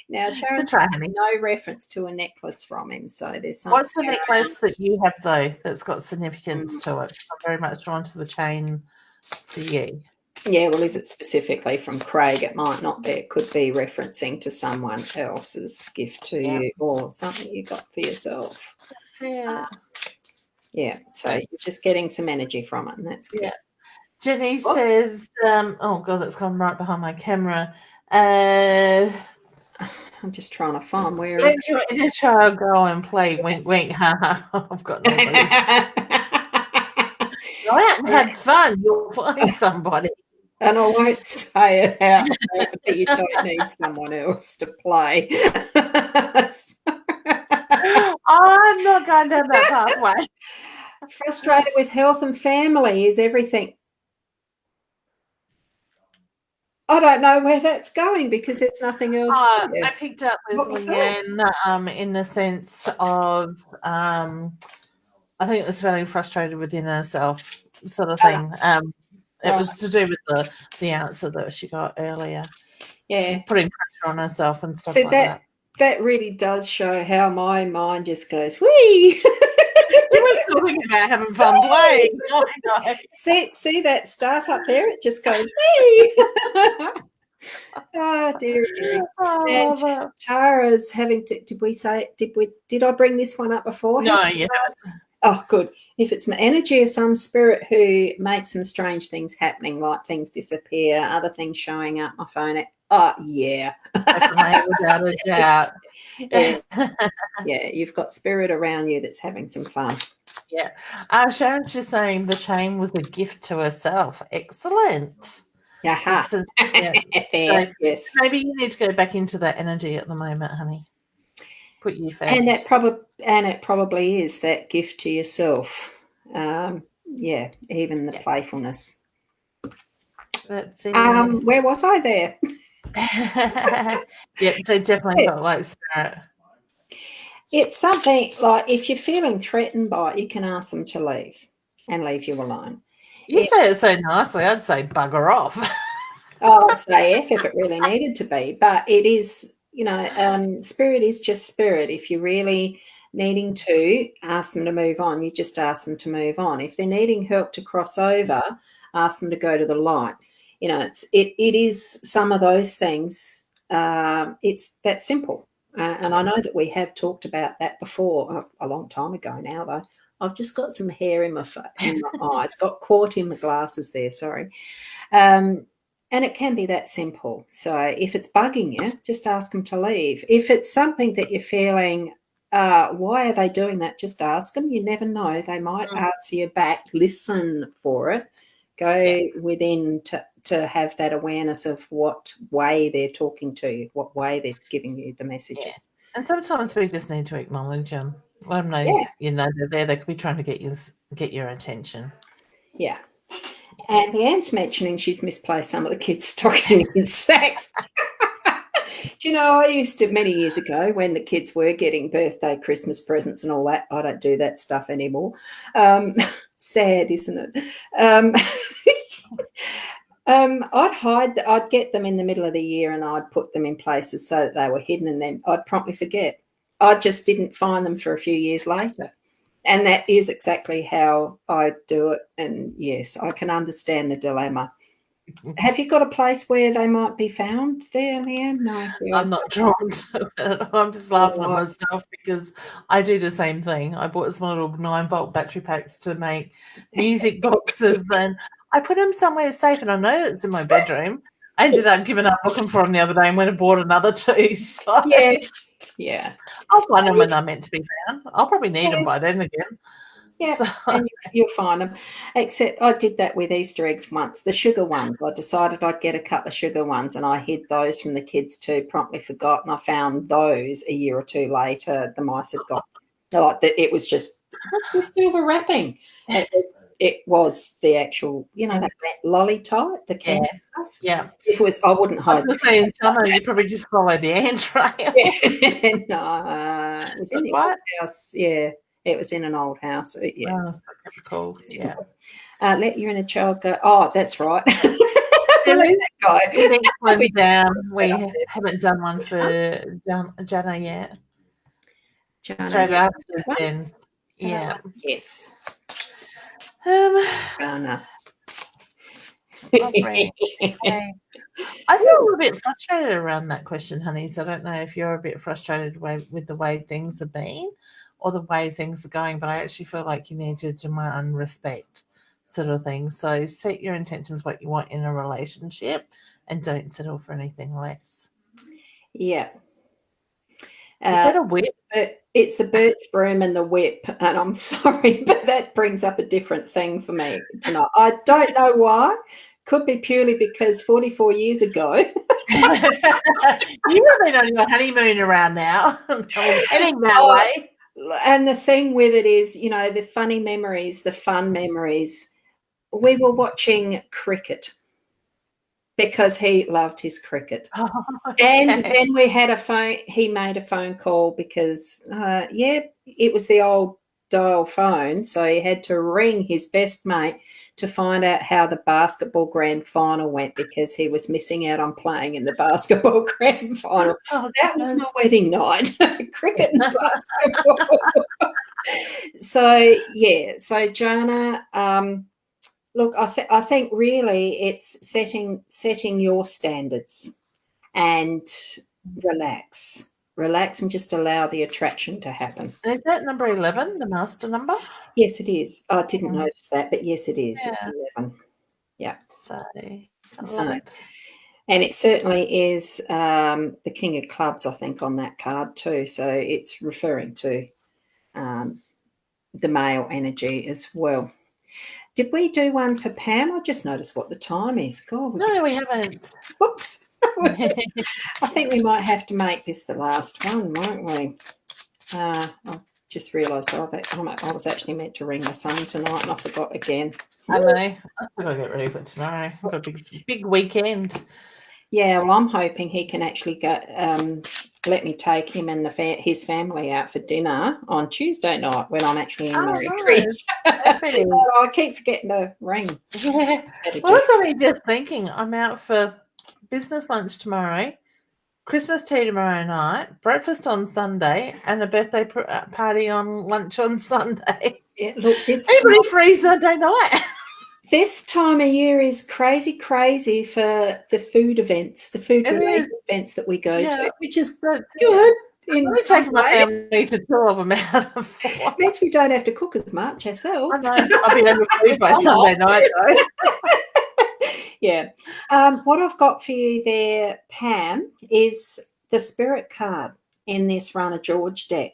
Now, Sharon's no reference to a necklace from him, so there's something. What's the necklace that you have, though, that's got significance to it? I'm very much drawn to the chain for you. Yeah, well, is it specifically from Craig? It might not be. It could be referencing to someone else's gift to you, or something you got for yourself. That's it. Yeah, so you're just getting some energy from it, and that's good. Yeah. Jenny says, oh, God, it's gone right behind my camera. I'm just trying to find where let your inner child go and play. Wink, wink, ha ha. I've got no clue. Go out and have fun. You'll find somebody. And I won't say it out loud, but you don't need someone else to play. I'm not going down that pathway. Frustrated with health and family is everything. I don't know where that's going because it's nothing else. I picked up with Leanne in the sense of I think it was feeling frustrated within herself sort of thing. It was to do with the answer that she got earlier. Yeah. Putting pressure on herself and stuff like that. That really does show how my mind just goes, whee! You were talking about having fun playing. Oh, no. See that stuff up there? It just goes, whee! Oh, dear. And Tara's having to, did I bring this one up before? No, yes. Oh, good. If it's my energy of some spirit who makes some strange things happening, like things disappear, other things showing up, my phone, yeah. Without a doubt. Yes. Yeah, you've got spirit around you that's having some fun. Yeah. Sharon's just saying the chain was a gift to herself. Excellent. Yes. Maybe you need to go back into that energy at the moment, honey. Put you first. And it probably is that gift to yourself. Yeah, even the playfulness. That's it. Where was I there? Yep, so definitely got like spirit. It's something like if you're feeling threatened by it, you can ask them to leave and leave you alone. You say it so nicely, I'd say bugger off. I'd say F if it really needed to be. But it is, spirit is just spirit. If you're really needing to ask them to move on, you just ask them to move on. If they're needing help to cross over, ask them to go to the light. It is some of those things. It's that simple. And I know that we have talked about that before, a long time ago now, though. I've just got some hair in my eyes, got caught in my glasses there, sorry. And it can be that simple. So if it's bugging you, just ask them to leave. If it's something that you're feeling, why are they doing that? Just ask them. You never know. They might answer you back. Listen for it. Go within to have that awareness of what way they're talking to you, what way they're giving you the messages. Yeah. And sometimes we just need to acknowledge them. Let them know, they're there. They could be trying to get your attention. Yeah. And Leanne's mentioning she's misplaced some of the kids' stocking in sacks. Do you know, I used to, many years ago, when the kids were getting birthday, Christmas presents and all that, I don't do that stuff anymore. Sad, isn't it? I'd get them in the middle of the year and I'd put them in places so that they were hidden, and then I'd promptly forget. I just didn't find them for a few years later. And that is exactly how I do it. And yes, I can understand the dilemma. Have you got a place where they might be found there, Leanne? No, I'm not drawn to it. I'm just laughing at myself because I do the same thing. I bought some little 9-volt battery packs to make music boxes, and I put them somewhere safe, and I know it's in my bedroom. I ended up giving up looking for them the other day and went and bought another 2. So yeah. I'll find them when they're meant to be found. I'll probably need them by then again. Yeah, and you'll find them. Except I did that with Easter eggs once. The sugar ones, I decided I'd get a couple of sugar ones, and I hid those from the kids too. Promptly forgot, and I found those a year or 2 later. The mice had got like that. It was just, what's the silver wrapping? It was the actual, that lolly type, the candy stuff. Yeah. It was. I wouldn't hide. I was going to say in summer you probably just follow the ant trail. No, it was in the old house. Yeah. It was in an old house. Yeah. Oh, cool. Yeah. Let your inner child go. Oh, that's right. There is go. The next one down. We haven't done one for Jana yet. Straight after Jen. Yeah. Yes. Jana. I feel a little bit frustrated around that question, honey. So I don't know if you're a bit frustrated with the way things have been or the way things are going, but I actually feel like you need to demand respect sort of thing. So set your intentions what you want in a relationship and don't settle for anything less. Yeah. Is that a whip? It's the birch broom and the whip, and I'm sorry, but that brings up a different thing for me tonight. I don't know why. Could be purely because 44 years ago. You have been on your honeymoon around now. Heading that way. And the thing with it is, the funny memories, the fun memories. We were watching cricket because he loved his cricket. Oh, okay. And then we had he made a phone call because, it was the old dial phone. So he had to ring his best mate to find out how the basketball grand final went because he was missing out on playing in the basketball grand final. Oh, that was my wedding night, cricket and basketball. So Jana, look, I think really it's setting your standards and relax and just allow the attraction to happen. Is that number 11, the master number? Yes, it is. I didn't notice that, but yes, it is. Yeah. It's 11. Yeah. So, and it certainly is the King of Clubs, I think, on that card too. So it's referring to the male energy as well. Did we do one for Pam? I just noticed what the time is. God, no, we haven't. Whoops. I think we might have to make this the last one, won't we? I just realised I was actually meant to ring my son tonight and I forgot again. I know. I still got to get ready for tomorrow. I've got a big weekend. Yeah, well, I'm hoping he can actually go. Let me take him and his family out for dinner on Tuesday night when I'm actually in my retreat. I keep forgetting to ring. Yeah. Well, I was only just thinking I'm out for business lunch tomorrow, Christmas tea tomorrow night, breakfast on Sunday, and a birthday party on lunch on Sunday. Yeah, look, everybody free Sunday night. This time of year is crazy for the food events, the food-related events that we go to, which is good. I'm taking my family to 2 of them out of 4. Means we don't have to cook as much ourselves. I know. I'll be over food by Sunday night, though. Yeah. What I've got for you there, Pam, is the Spirit card in this Rana George deck.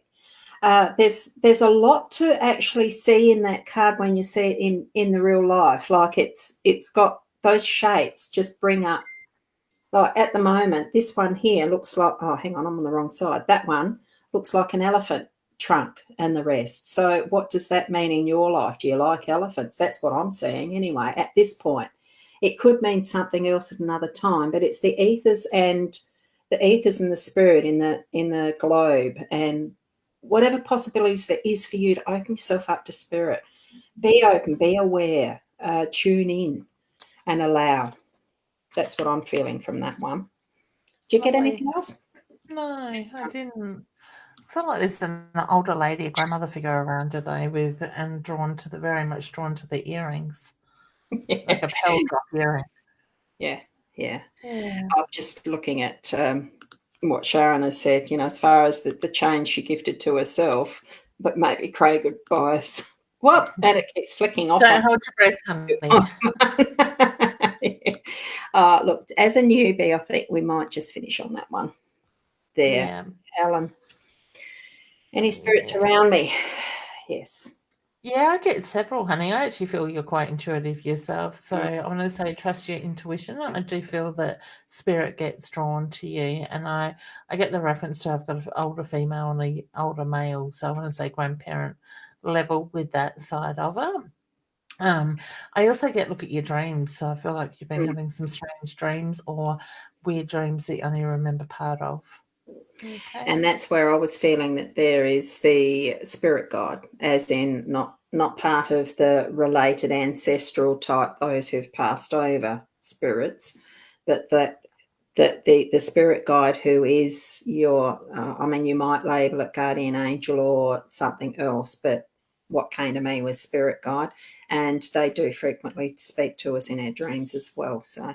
There's a lot to actually see in that card when you see it in the real life. Like it's got those shapes just bring up. Like at the moment, this one here looks like, oh, hang on, I'm on the wrong side. That one looks like an elephant trunk and the rest. So what does that mean in your life? Do you like elephants? That's what I'm saying anyway at this point. It could mean something else at another time, but it's the ethers and the spirit in the globe, and whatever possibilities there is for you to open yourself up to spirit. Be open, be aware, tune in and allow. That's what I'm feeling from that one. Did you get anything else? No, I didn't. I feel like there's an older lady, a grandmother figure around today and very much drawn to the earrings. Yeah. Like a pearl drop earring. Yeah. I'm just looking at what Sharon has said, as far as the change she gifted to herself, but maybe Craig would buy us. What? And it keeps flicking off. Don't hold your breath, honey. Look, as a newbie, I think we might just finish on that one. There. Yeah. Alan. Any spirits around me? Yes. Yeah, I get several, honey. I actually feel you're quite intuitive yourself. So I'm going to say trust your intuition. I do feel that spirit gets drawn to you. And I get the reference to I've got an older female and an older male. So I want to say grandparent level with that side of it. I also look at your dreams. So I feel like you've been having some strange dreams or weird dreams that you only remember part of. Okay. And that's where I was feeling that there is the spirit guide, as in not part of the related ancestral type, those who've passed over spirits, but that the spirit guide who is your, you might label it guardian angel or something else, but what came to me was spirit guide, and they do frequently speak to us in our dreams as well. So,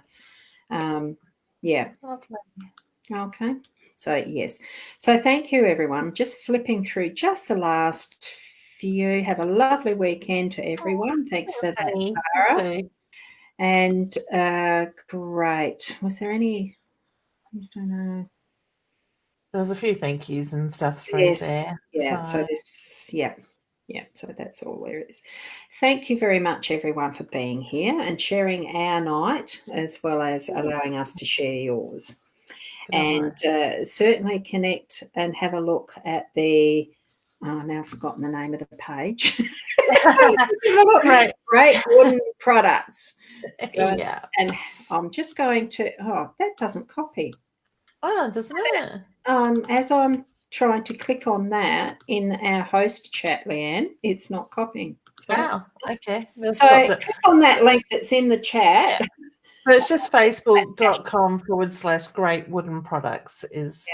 yeah. Lovely. Okay. So, yes. So, thank you, everyone. Just flipping through just the last few. Have a lovely weekend to everyone. Thanks for that, Tara. Okay. And great. Was there any? I don't know. There was a few thank yous and stuff through there. Yeah. So this, yeah. So that's all there is. Thank you very much, everyone, for being here and sharing our night, as well as allowing us to share yours. And certainly connect and have a look at the, now I've forgotten the name of the page. Great Wooden Products. Yeah. And I'm just going to, that doesn't copy. Oh, doesn't it? As I'm trying to click on that in our host chat, Leanne, it's not copying. Wow. Okay. So click on that link that's in the chat. Yeah. So it's just facebook.com/Great Wooden Products is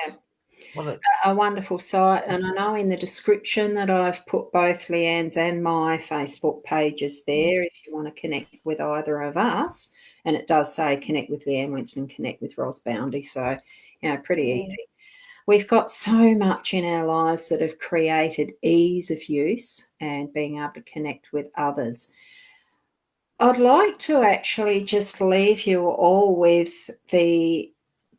what it's a wonderful site. And I know in the description that I've put both Leanne's and my Facebook pages there if you want to connect with either of us. And it does say connect with Leanne Winston, connect with Ros Boundy. So, pretty easy. We've got so much in our lives that have created ease of use and being able to connect with others. I'd like to actually just leave you all with be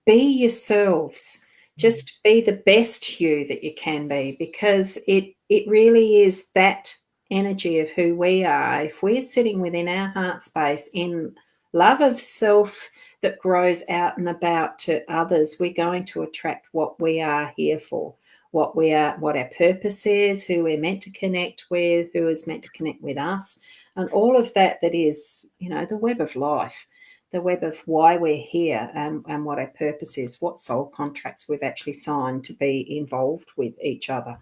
yourselves. Just be the best you that you can be, because it really is that energy of who we are. If we're sitting within our heart space in love of self that grows out and about to others, we're going to attract what we are here for, what our purpose is, who we're meant to connect with, who is meant to connect with us, and all of that is, the web of life, the web of why we're here and what our purpose is, what soul contracts we've actually signed to be involved with each other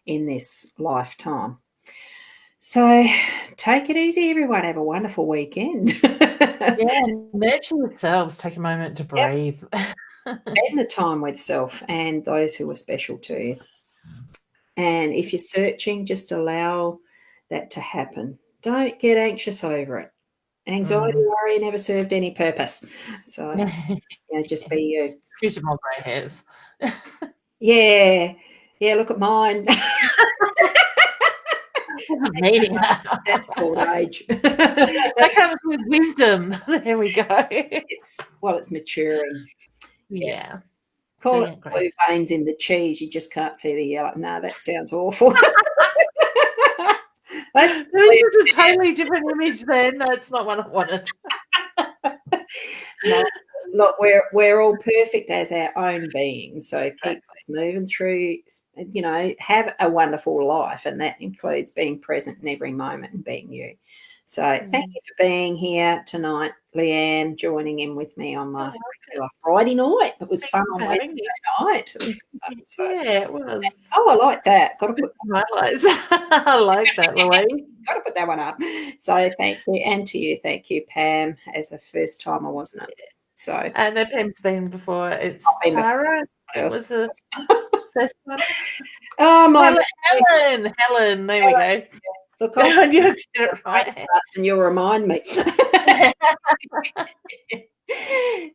in this lifetime. So take it easy, everyone. Have a wonderful weekend. Nurture yourselves. Take a moment to breathe. Spend the time with self and those who are special to you. And if you're searching, just allow that to happen. Don't get anxious over it. Anxiety, worry never served any purpose. So, just be you. Excuse my grey hairs. Yeah, look at mine. That's called age. That comes with wisdom. There we go. It's maturing. Yeah. Call it blue veins in the cheese. You just can't see the yellow. No, that sounds awful. That's a totally different image then. That's not what I wanted. No, look, we're all perfect as our own beings. So keep us moving through, have a wonderful life. And that includes being present in every moment and being you. So thank you for being here tonight, Leanne, joining in with me on my regular Friday night. It was fun on Wednesday night. It was fun, so. Yeah, it was. Oh, I like that. Got to put highlights. I like that, Louise. Got to put that one up. So thank you, and to you, thank you, Pam. As a first time, I wasn't So, and no, Pam's been before. It's been before. Tara. It was the first one. Oh my Helen. There we go. Look, You get it right. and you'll remind me.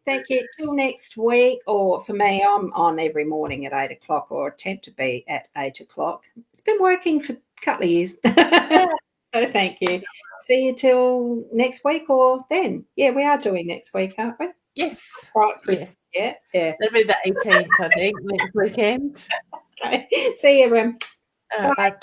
Thank you. Till next week, or for me, I'm on every morning at 8 o'clock, or attempt to be at 8 o'clock. It's been working for a couple of years. So thank you. See you till next week, or then. Yeah, we are doing next week, aren't we? Yes. Right, Chris. Yes. Yeah. It'll be the 18th, I think, next weekend. Okay. See you, everyone. Bye.